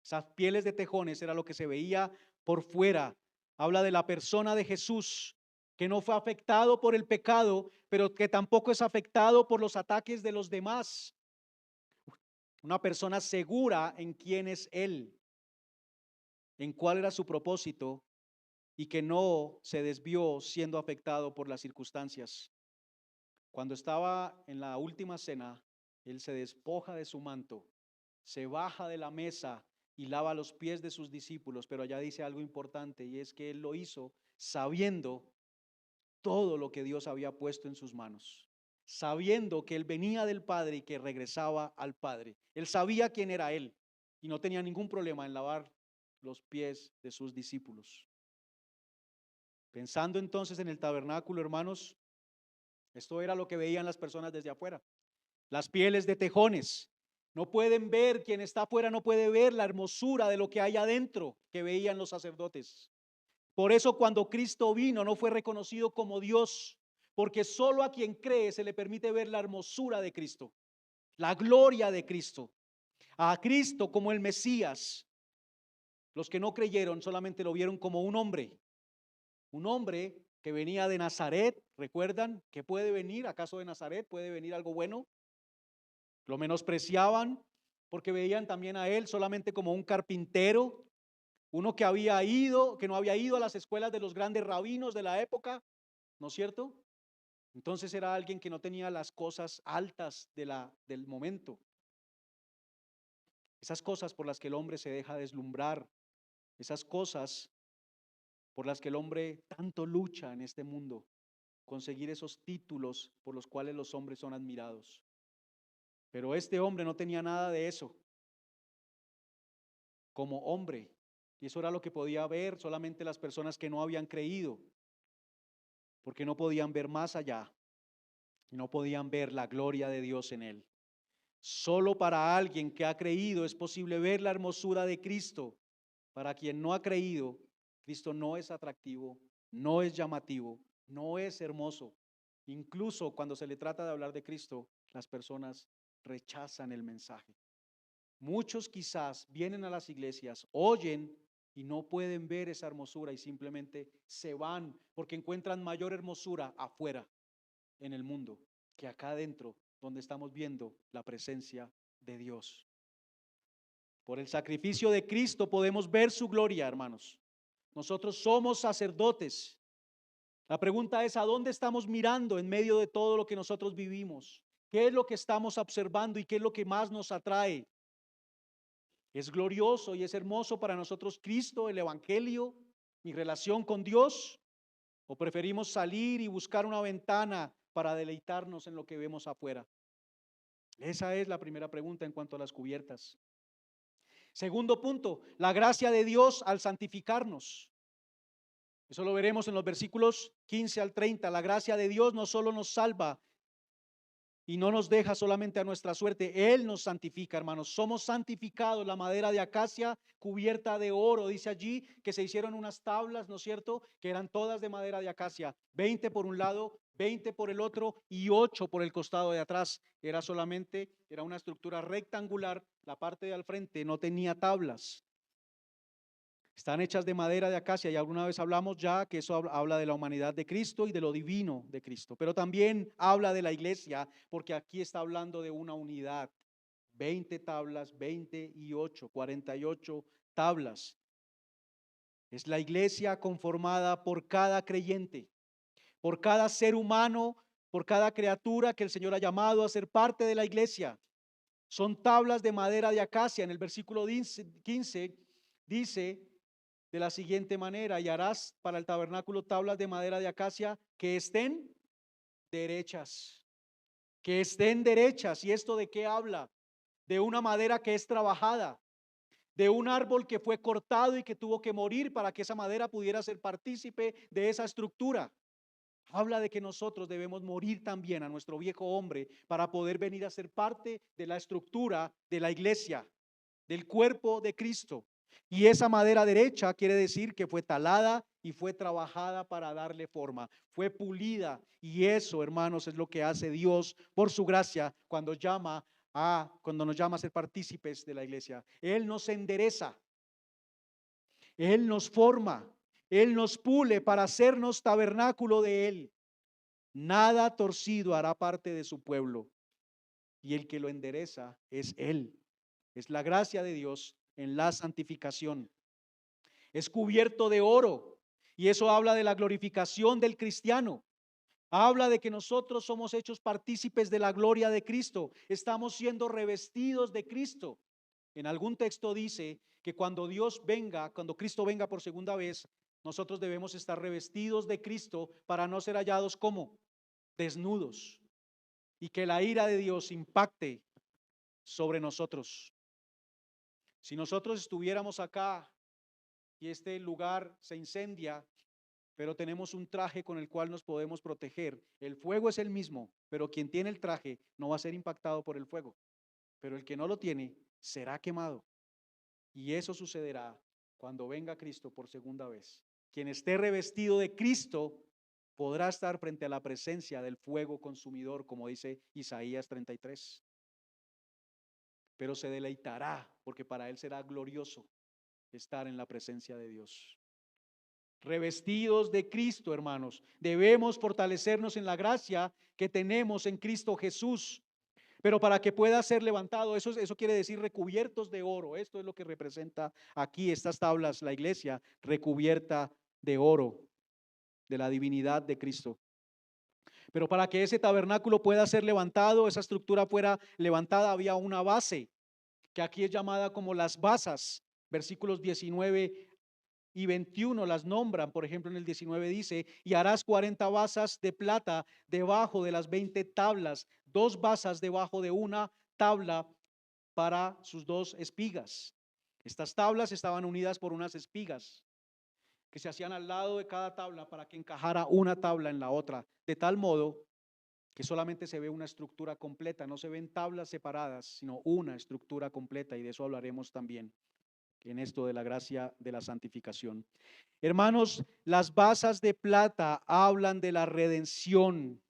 Esas pieles de tejones era lo que se veía por fuera. Habla de la persona de Jesús, que no fue afectado por el pecado, pero que tampoco es afectado por los ataques de los demás. Una persona segura en quién es Él, en cuál era su propósito y que no se desvió siendo afectado por las circunstancias. Cuando estaba en la última cena, Él se despoja de su manto, se baja de la mesa y lava los pies de sus discípulos, pero allá dice algo importante y es que Él lo hizo sabiendo todo lo que Dios había puesto en sus manos, sabiendo que Él venía del Padre y que regresaba al Padre. Él sabía quién era Él y no tenía ningún problema en lavar los pies de sus discípulos. Pensando entonces en el tabernáculo, hermanos, esto era lo que veían las personas desde afuera. Las pieles de tejones. No pueden ver, quien está afuera no puede ver la hermosura de lo que hay adentro que veían los sacerdotes. Por eso cuando Cristo vino no fue reconocido como Dios, porque solo a quien cree se le permite ver la hermosura de Cristo, la gloria de Cristo, a Cristo como el Mesías. Los que no creyeron solamente lo vieron como un hombre que venía de Nazaret. ¿Recuerdan que puede venir? ¿Acaso de Nazaret puede venir algo bueno? Lo menospreciaban porque veían también a él solamente como un carpintero, uno que no había ido a las escuelas de los grandes rabinos de la época, ¿no es cierto? Entonces era alguien que no tenía las cosas altas del momento. Esas cosas por las que el hombre se deja deslumbrar, esas cosas por las que el hombre tanto lucha en este mundo, conseguir esos títulos por los cuales los hombres son admirados. Pero este hombre no tenía nada de eso como hombre, y eso era lo que podía ver solamente las personas que no habían creído, porque no podían ver más allá, no podían ver la gloria de Dios en él. Solo para alguien que ha creído es posible ver la hermosura de Cristo. Para quien no ha creído, Cristo no es atractivo, no es llamativo, no es hermoso. Incluso cuando se le trata de hablar de Cristo, las personas rechazan el mensaje. Muchos quizás vienen a las iglesias, oyen y no pueden ver esa hermosura y simplemente se van porque encuentran mayor hermosura afuera en el mundo que acá adentro, donde estamos viendo la presencia de Dios. Por el sacrificio de Cristo podemos ver su gloria, hermanos. Nosotros somos sacerdotes. La pregunta es, ¿a dónde estamos mirando en medio de todo lo que nosotros vivimos? ¿Qué es lo que estamos observando y qué es lo que más nos atrae? ¿Es glorioso y es hermoso para nosotros Cristo, el Evangelio, mi relación con Dios? ¿O preferimos salir y buscar una ventana para deleitarnos en lo que vemos afuera? Esa es la primera pregunta en cuanto a las cubiertas. Segundo punto, la gracia de Dios al santificarnos. Eso lo veremos en los versículos 15 al 30. La gracia de Dios no solo nos salva y no nos deja solamente a nuestra suerte, Él nos santifica, hermanos. Somos santificados, la madera de acacia cubierta de oro. Dice allí que se hicieron unas tablas, ¿no es cierto? Que eran todas de madera de acacia, 20 por un lado, 20 por el otro y 8 por el costado de atrás. Era una estructura rectangular, la parte de al frente no tenía tablas. Están hechas de madera de acacia y alguna vez hablamos ya que eso habla de la humanidad de Cristo y de lo divino de Cristo, pero también habla de la iglesia porque aquí está hablando de una unidad. 20 tablas, 20 y 8, 48 tablas. Es la iglesia conformada por cada creyente, por cada ser humano, por cada criatura que el Señor ha llamado a ser parte de la iglesia. Son tablas de madera de acacia. En el versículo 15 dice de la siguiente manera: y harás para el tabernáculo tablas de madera de acacia que estén derechas, que estén derechas. ¿Y esto de qué habla? De una madera que es trabajada, de un árbol que fue cortado y que tuvo que morir para que esa madera pudiera ser partícipe de esa estructura. Habla de que nosotros debemos morir también a nuestro viejo hombre para poder venir a ser parte de la estructura de la iglesia, del cuerpo de Cristo. Y esa madera derecha quiere decir que fue talada y fue trabajada para darle forma, fue pulida. Y eso, hermanos, es lo que hace Dios por su gracia cuando nos llama a ser partícipes de la iglesia. Él nos endereza, Él nos forma, Él nos pule para hacernos tabernáculo de Él. Nada torcido hará parte de su pueblo, y el que lo endereza es Él. Es la gracia de Dios en la santificación. Es cubierto de oro, y eso habla de la glorificación del cristiano. Habla de que nosotros somos hechos partícipes de la gloria de Cristo. Estamos siendo revestidos de Cristo. En algún texto dice que cuando Cristo venga por segunda vez, nosotros debemos estar revestidos de Cristo para no ser hallados como desnudos y que la ira de Dios impacte sobre nosotros. Si nosotros estuviéramos acá y este lugar se incendia, pero tenemos un traje con el cual nos podemos proteger, el fuego es el mismo, pero quien tiene el traje no va a ser impactado por el fuego, pero el que no lo tiene será quemado. Y eso sucederá cuando venga Cristo por segunda vez. Quien esté revestido de Cristo podrá estar frente a la presencia del fuego consumidor, como dice Isaías 33. Pero se deleitará, porque para él será glorioso estar en la presencia de Dios. Revestidos de Cristo, hermanos, debemos fortalecernos en la gracia que tenemos en Cristo Jesús. Pero para que pueda ser levantado, eso quiere decir recubiertos de oro. Esto es lo que representa aquí estas tablas, la iglesia recubierta de oro, de la divinidad de Cristo. Pero para que ese tabernáculo pueda ser levantado, esa estructura fuera levantada, había una base, que aquí es llamada como las basas. Versículos 19 y 21 las nombran. Por ejemplo, en el 19 dice: y harás 40 basas de plata debajo de las 20 tablas, 2 basas debajo de una tabla para sus 2 espigas. Estas tablas estaban unidas por unas espigas que se hacían al lado de cada tabla para que encajara una tabla en la otra, de tal modo que solamente se ve una estructura completa, no se ven tablas separadas, sino una estructura completa, y de eso hablaremos también en esto de la gracia de la santificación. Hermanos, las basas de plata hablan de la redención.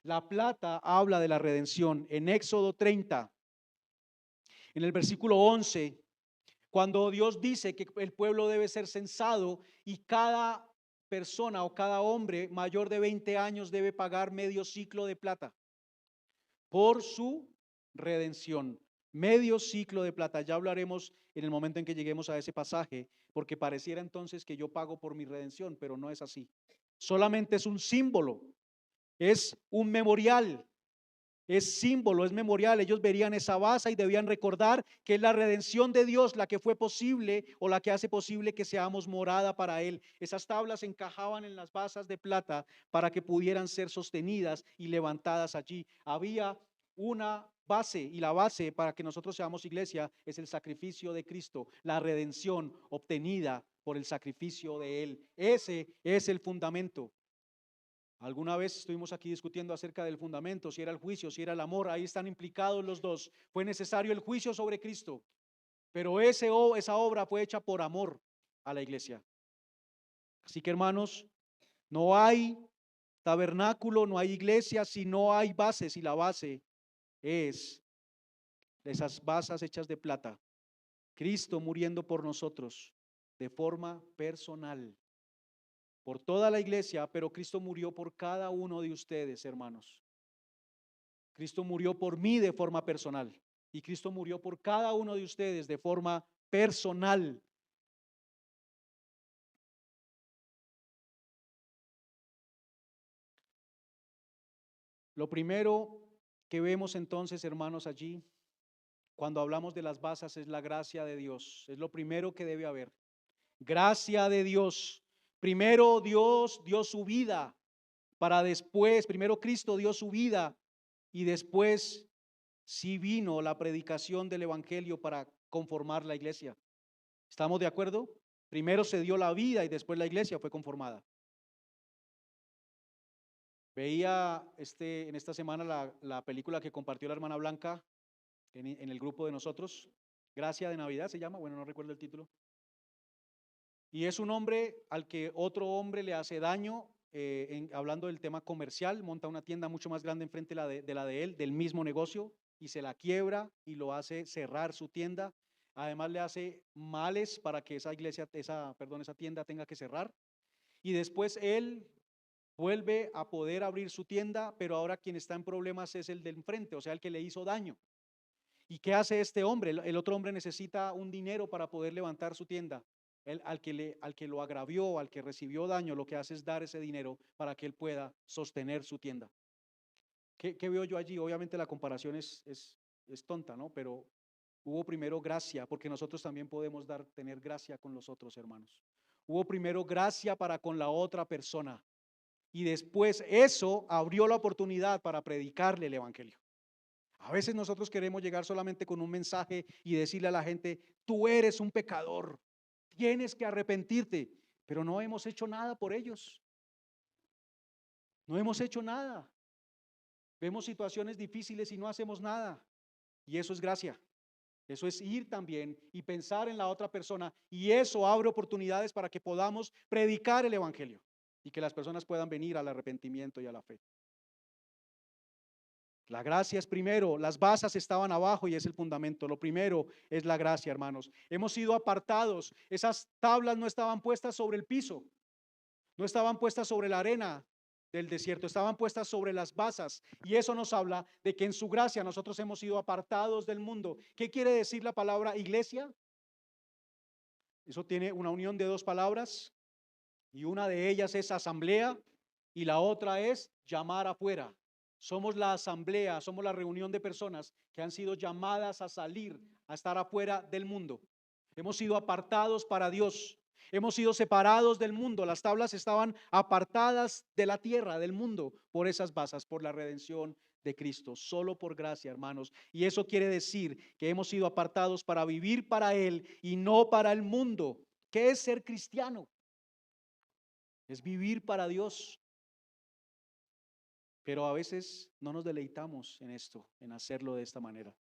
La plata habla de la redención. En Éxodo 30, en el versículo 11, cuando Dios dice que el pueblo debe ser censado y cada persona o cada hombre mayor de 20 años debe pagar medio ciclo de plata por su redención. Medio ciclo de plata. Ya hablaremos en el momento en que lleguemos a ese pasaje, porque pareciera entonces que yo pago por mi redención, pero no es así. Solamente es un símbolo, es un memorial, es símbolo, es memorial. Ellos verían esa base y debían recordar que es la redención de Dios la que fue posible, o la que hace posible que seamos morada para Él. Esas tablas encajaban en las basas de plata para que pudieran ser sostenidas y levantadas allí. Había una base, y la base para que nosotros seamos iglesia es el sacrificio de Cristo, la redención obtenida por el sacrificio de Él. Ese es el fundamento. Alguna vez estuvimos aquí discutiendo acerca del fundamento, si era el juicio, si era el amor. Ahí están implicados los dos. Fue necesario el juicio sobre Cristo, pero esa obra fue hecha por amor a la iglesia. Así que, hermanos, no hay tabernáculo, no hay iglesia si no hay bases, y la base es esas basas hechas de plata. Cristo muriendo por nosotros de forma personal, por toda la iglesia, pero Cristo murió por cada uno de ustedes, hermanos. Cristo murió por mí de forma personal, y Cristo murió por cada uno de ustedes de forma personal. Lo primero que vemos entonces, hermanos, allí, cuando hablamos de las basas, es la gracia de Dios. Es lo primero que debe haber. Gracia de Dios. Primero Dios dio su vida para después, primero Cristo dio su vida y después sí vino la predicación del evangelio para conformar la iglesia. ¿Estamos de acuerdo? Primero se dio la vida y después la iglesia fue conformada. Veía en esta semana la película que compartió la hermana Blanca en el grupo de nosotros. Gracia de Navidad se llama, bueno, no recuerdo el título. Y es un hombre al que otro hombre le hace daño, hablando del tema comercial, monta una tienda mucho más grande enfrente de la de él, del mismo negocio, y se la quiebra y lo hace cerrar su tienda. Además le hace males para que esa tienda tenga que cerrar. Y después él vuelve a poder abrir su tienda, pero ahora quien está en problemas es el del enfrente, o sea, el que le hizo daño. ¿Y qué hace este hombre? El otro hombre necesita un dinero para poder levantar su tienda. Al que lo agravió, al que recibió daño, lo que hace es dar ese dinero para que él pueda sostener su tienda. ¿Qué veo yo allí? Obviamente la comparación es tonta, ¿no? Pero hubo primero gracia, porque nosotros también podemos tener gracia con los otros hermanos. Hubo primero gracia para con la otra persona, y después eso abrió la oportunidad para predicarle el evangelio. A veces nosotros queremos llegar solamente con un mensaje y decirle a la gente: tú eres un pecador, tienes que arrepentirte, pero no hemos hecho nada por ellos. No hemos hecho nada. Vemos situaciones difíciles y no hacemos nada. Y eso es gracia. Eso es ir también y pensar en la otra persona, y eso abre oportunidades para que podamos predicar el evangelio y que las personas puedan venir al arrepentimiento y a la fe. La gracia es primero, las basas estaban abajo y es el fundamento. Lo primero es la gracia, hermanos. Hemos sido apartados. Esas tablas no estaban puestas sobre el piso, no estaban puestas sobre la arena del desierto, estaban puestas sobre las basas. Y eso nos habla de que en su gracia nosotros hemos sido apartados del mundo. ¿Qué quiere decir la palabra iglesia? Eso tiene una unión de dos palabras y una de ellas es asamblea y la otra es llamar afuera. Somos la asamblea, somos la reunión de personas que han sido llamadas a salir, a estar afuera del mundo. Hemos sido apartados para Dios. Hemos sido separados del mundo. Las tablas estaban apartadas de la tierra, del mundo, por esas basas, por la redención de Cristo, solo por gracia, hermanos. Y eso quiere decir que hemos sido apartados para vivir para Él y no para el mundo. ¿Qué es ser cristiano? Es vivir para Dios. Pero a veces no nos deleitamos en esto, en hacerlo de esta manera.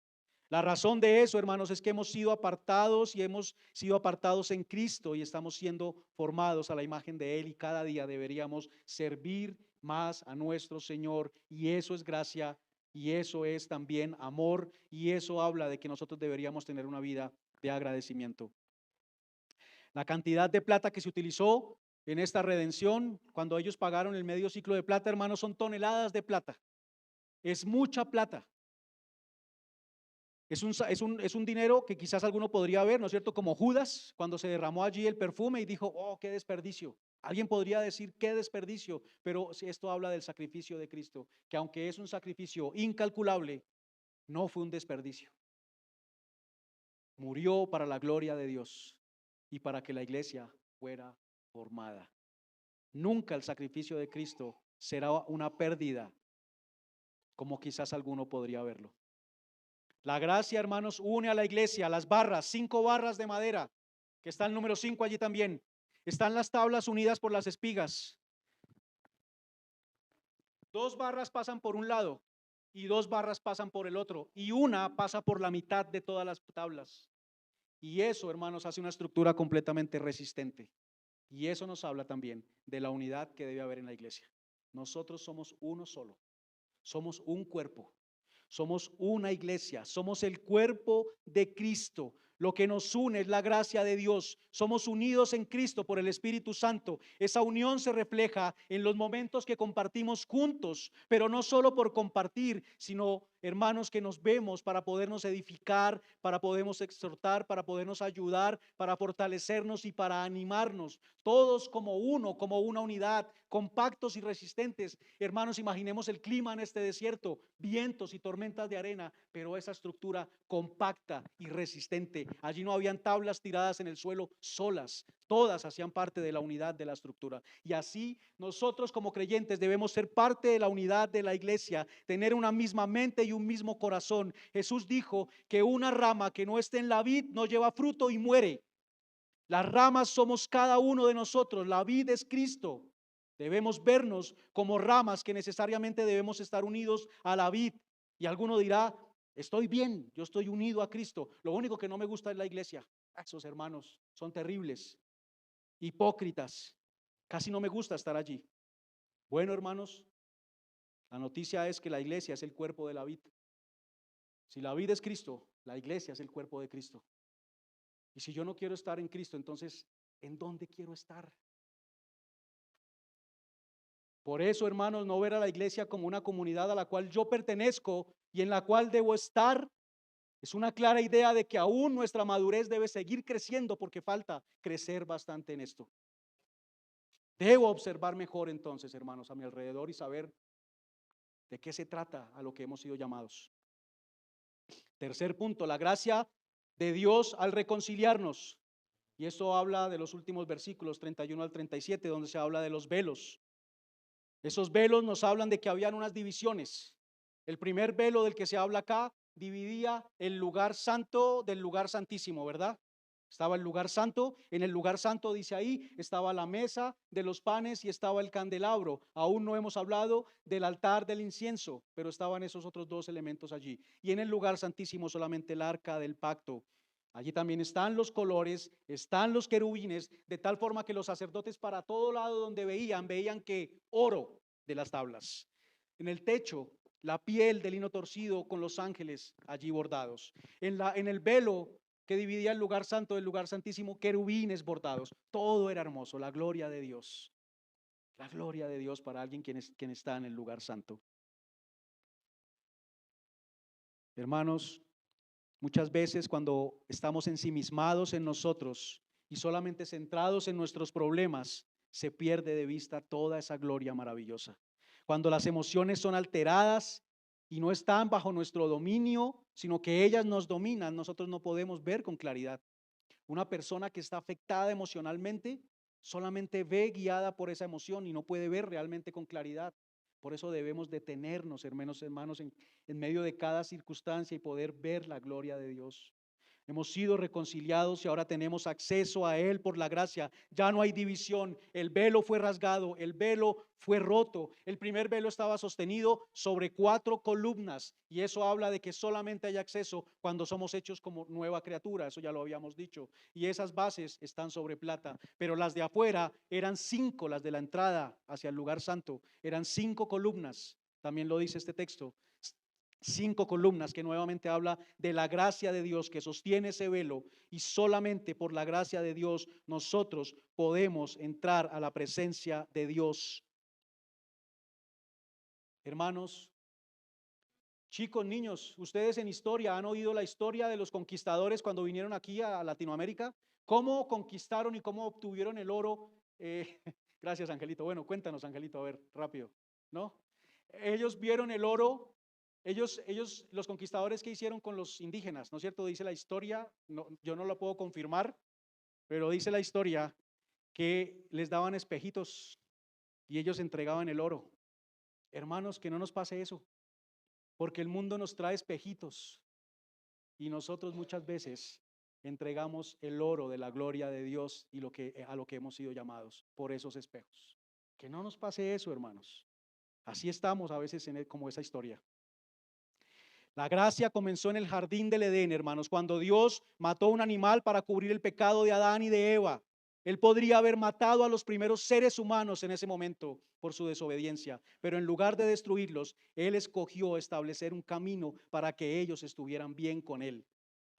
La razón de eso, hermanos, es que hemos sido apartados y hemos sido apartados en Cristo y estamos siendo formados a la imagen de Él y cada día deberíamos servir más a nuestro Señor y eso es gracia y eso es también amor y eso habla de que nosotros deberíamos tener una vida de agradecimiento. La cantidad de plata que se utilizó en esta redención, cuando ellos pagaron el medio ciclo de plata, hermanos, son toneladas de plata. Es mucha plata. Es un dinero que quizás alguno podría ver, ¿no es cierto? Como Judas, cuando se derramó allí el perfume y dijo, oh, qué desperdicio. Alguien podría decir, qué desperdicio, pero si esto habla del sacrificio de Cristo, que aunque es un sacrificio incalculable, no fue un desperdicio. Murió para la gloria de Dios y para que la iglesia fuera formada. Nunca el sacrificio de Cristo será una pérdida, como quizás alguno podría verlo. La gracia, hermanos, une a la iglesia, las barras, 5 barras de madera, que está el número 5 allí también. Están las tablas unidas por las espigas. 2 barras pasan por un lado y 2 barras pasan por el otro y una pasa por la mitad de todas las tablas. Y eso, hermanos, hace una estructura completamente resistente. Y eso nos habla también de la unidad que debe haber en la iglesia. Nosotros somos uno solo, somos un cuerpo, somos una iglesia, somos el cuerpo de Cristo. Lo que nos une es la gracia de Dios. Somos unidos en Cristo por el Espíritu Santo. Esa unión se refleja en los momentos que compartimos juntos, pero no solo por compartir, sino, hermanos, que nos vemos para podernos edificar, para podernos exhortar, para podernos ayudar, para fortalecernos y para animarnos. Todos como uno, como una unidad, compactos y resistentes. Hermanos, imaginemos el clima en este desierto, vientos y tormentas de arena, pero esa estructura compacta y resistente. Allí no habían tablas tiradas en el suelo solas, todas hacían parte de la unidad de la estructura. Y así nosotros como creyentes debemos ser parte de la unidad de la iglesia, tener una misma mente y un mismo corazón. Jesús dijo que una rama que no esté en la vid no lleva fruto y muere. Las ramas somos cada uno de nosotros, la vid es Cristo. Debemos vernos como ramas que necesariamente debemos estar unidos a la vid. Y alguno dirá, estoy bien, yo estoy unido a Cristo. Lo único que no me gusta es la iglesia. Esos hermanos son terribles, hipócritas. Casi no me gusta estar allí. Bueno, hermanos, la noticia es que la iglesia es el cuerpo de la vid. Si la vid es Cristo, la iglesia es el cuerpo de Cristo. Y si yo no quiero estar en Cristo, entonces, ¿en dónde quiero estar? Por eso, hermanos, no ver a la iglesia como una comunidad a la cual yo pertenezco y en la cual debo estar, es una clara idea de que aún nuestra madurez debe seguir creciendo porque falta crecer bastante en esto. Debo observar mejor entonces, hermanos, a mi alrededor y saber de qué se trata a lo que hemos sido llamados. Tercer punto, la gracia de Dios al reconciliarnos. Y esto habla de los últimos versículos 31 al 37, donde se habla de los velos. Esos velos nos hablan de que habían unas divisiones. El primer velo del que se habla acá dividía el lugar santo del lugar santísimo, ¿verdad? Estaba el lugar santo, en el lugar santo dice ahí, estaba la mesa de los panes y estaba el candelabro. Aún no hemos hablado del altar del incienso, pero estaban esos otros dos elementos allí. Y en el lugar santísimo solamente el arca del pacto. Allí también están los colores, están los querubines, de tal forma que los sacerdotes para todo lado donde veían que oro de las tablas. En el techo, la piel de lino torcido con los ángeles allí bordados. En el velo que dividía el lugar santo del lugar santísimo, querubines bordados. Todo era hermoso, la gloria de Dios. La gloria de Dios para alguien quien está en el lugar santo. Hermanos, muchas veces cuando estamos ensimismados en nosotros y solamente centrados en nuestros problemas, se pierde de vista toda esa gloria maravillosa. Cuando las emociones son alteradas y no están bajo nuestro dominio, sino que ellas nos dominan, nosotros no podemos ver con claridad. Una persona que está afectada emocionalmente solamente ve guiada por esa emoción y no puede ver realmente con claridad. Por eso debemos detenernos, hermanos, en medio de cada circunstancia y poder ver la gloria de Dios. Hemos sido reconciliados y ahora tenemos acceso a Él por la gracia. Ya no hay división. El velo fue rasgado, el velo fue roto. El primer velo estaba sostenido sobre 4 columnas y eso habla de que solamente hay acceso cuando somos hechos como nueva criatura. Eso ya lo habíamos dicho. Y esas bases están sobre plata. Pero las de afuera eran 5, las de la entrada hacia el lugar santo. Eran 5 columnas. También lo dice este texto. 5 columnas que nuevamente habla de la gracia de Dios que sostiene ese velo y solamente por la gracia de Dios nosotros podemos entrar a la presencia de Dios. Hermanos, chicos, niños, ustedes en historia han oído la historia de los conquistadores cuando vinieron aquí a Latinoamérica, cómo conquistaron y cómo obtuvieron el oro. Gracias, Angelito. Bueno, cuéntanos, Angelito, a ver, rápido, ¿no? Ellos vieron el oro. Los conquistadores, ¿qué hicieron con los indígenas? ¿No es cierto? Dice la historia, no, yo no la puedo confirmar, pero dice la historia que les daban espejitos y ellos entregaban el oro. Hermanos, que no nos pase eso, porque el mundo nos trae espejitos y nosotros muchas veces entregamos el oro de la gloria de Dios y a lo que hemos sido llamados por esos espejos. Que no nos pase eso, hermanos. Así estamos a veces como esa historia. La gracia comenzó en el jardín del Edén, hermanos, cuando Dios mató un animal para cubrir el pecado de Adán y de Eva. Él podría haber matado a los primeros seres humanos en ese momento por su desobediencia, pero en lugar de destruirlos, Él escogió establecer un camino para que ellos estuvieran bien con Él.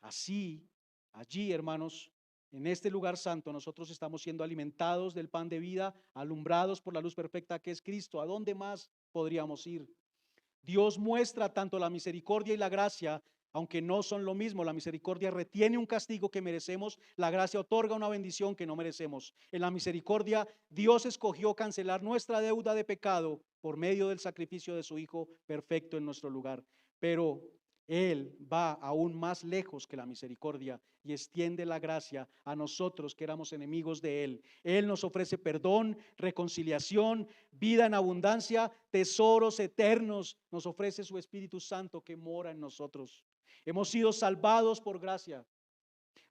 Así, allí, hermanos, en este lugar santo, nosotros estamos siendo alimentados del pan de vida, alumbrados por la luz perfecta que es Cristo. ¿A dónde más podríamos ir? Dios muestra tanto la misericordia y la gracia, aunque no son lo mismo. La misericordia retiene un castigo que merecemos, la gracia otorga una bendición que no merecemos. En la misericordia, Dios escogió cancelar nuestra deuda de pecado por medio del sacrificio de su Hijo perfecto en nuestro lugar. Pero Él va aún más lejos que la misericordia y extiende la gracia a nosotros que éramos enemigos de Él. Él nos ofrece perdón, reconciliación, vida en abundancia, tesoros eternos. Nos ofrece su Espíritu Santo que mora en nosotros. Hemos sido salvados por gracia,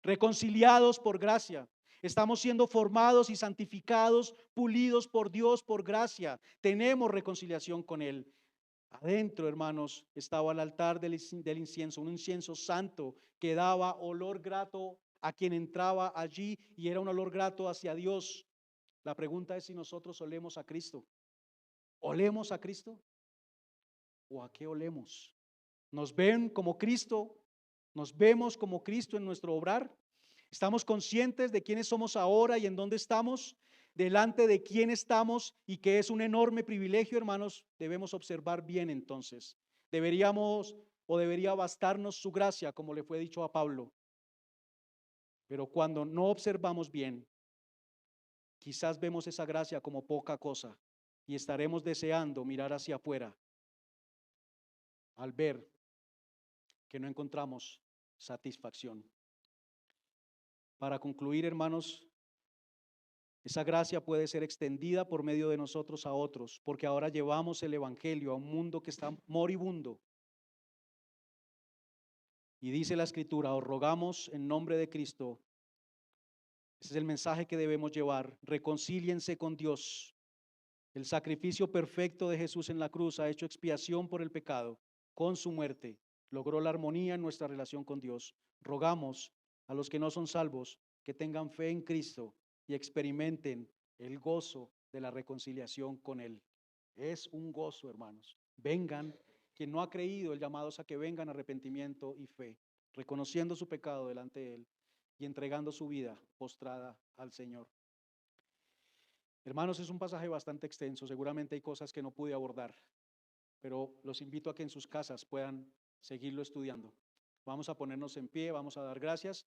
reconciliados por gracia. Estamos siendo formados y santificados, pulidos por Dios por gracia. Tenemos reconciliación con Él. Adentro, hermanos, estaba el altar del incienso, un incienso santo que daba olor grato a quien entraba allí y era un olor grato hacia Dios. La pregunta es si nosotros olemos a Cristo. ¿Olemos a Cristo? ¿O a qué olemos? ¿Nos ven como Cristo? ¿Nos vemos como Cristo en nuestro obrar? ¿Estamos conscientes de quiénes somos ahora y en dónde estamos? Delante de quién estamos y que es un enorme privilegio, hermanos, debemos observar bien entonces. Debería bastarnos su gracia, como le fue dicho a Pablo. Pero cuando no observamos bien, quizás vemos esa gracia como poca cosa y estaremos deseando mirar hacia afuera al ver que no encontramos satisfacción. Para concluir, hermanos, esa gracia puede ser extendida por medio de nosotros a otros, porque ahora llevamos el evangelio a un mundo que está moribundo. Y dice la Escritura: os rogamos en nombre de Cristo Ese es el mensaje que debemos llevar. Reconcíliense con Dios. El sacrificio perfecto de Jesús en la cruz ha hecho expiación por el pecado. Con su muerte logró la armonía en nuestra relación con Dios. Rogamos a los que no son salvos que tengan fe en Cristo y experimenten el gozo de la reconciliación con Él. Es un gozo, hermanos. Vengan, quien no ha creído, el llamado es a que vengan arrepentimiento y fe, reconociendo su pecado delante de Él y entregando su vida postrada al Señor. Hermanos, es un pasaje bastante extenso, seguramente hay cosas que no pude abordar, pero los invito a que en sus casas puedan seguirlo estudiando. Vamos a ponernos en pie, vamos a dar gracias.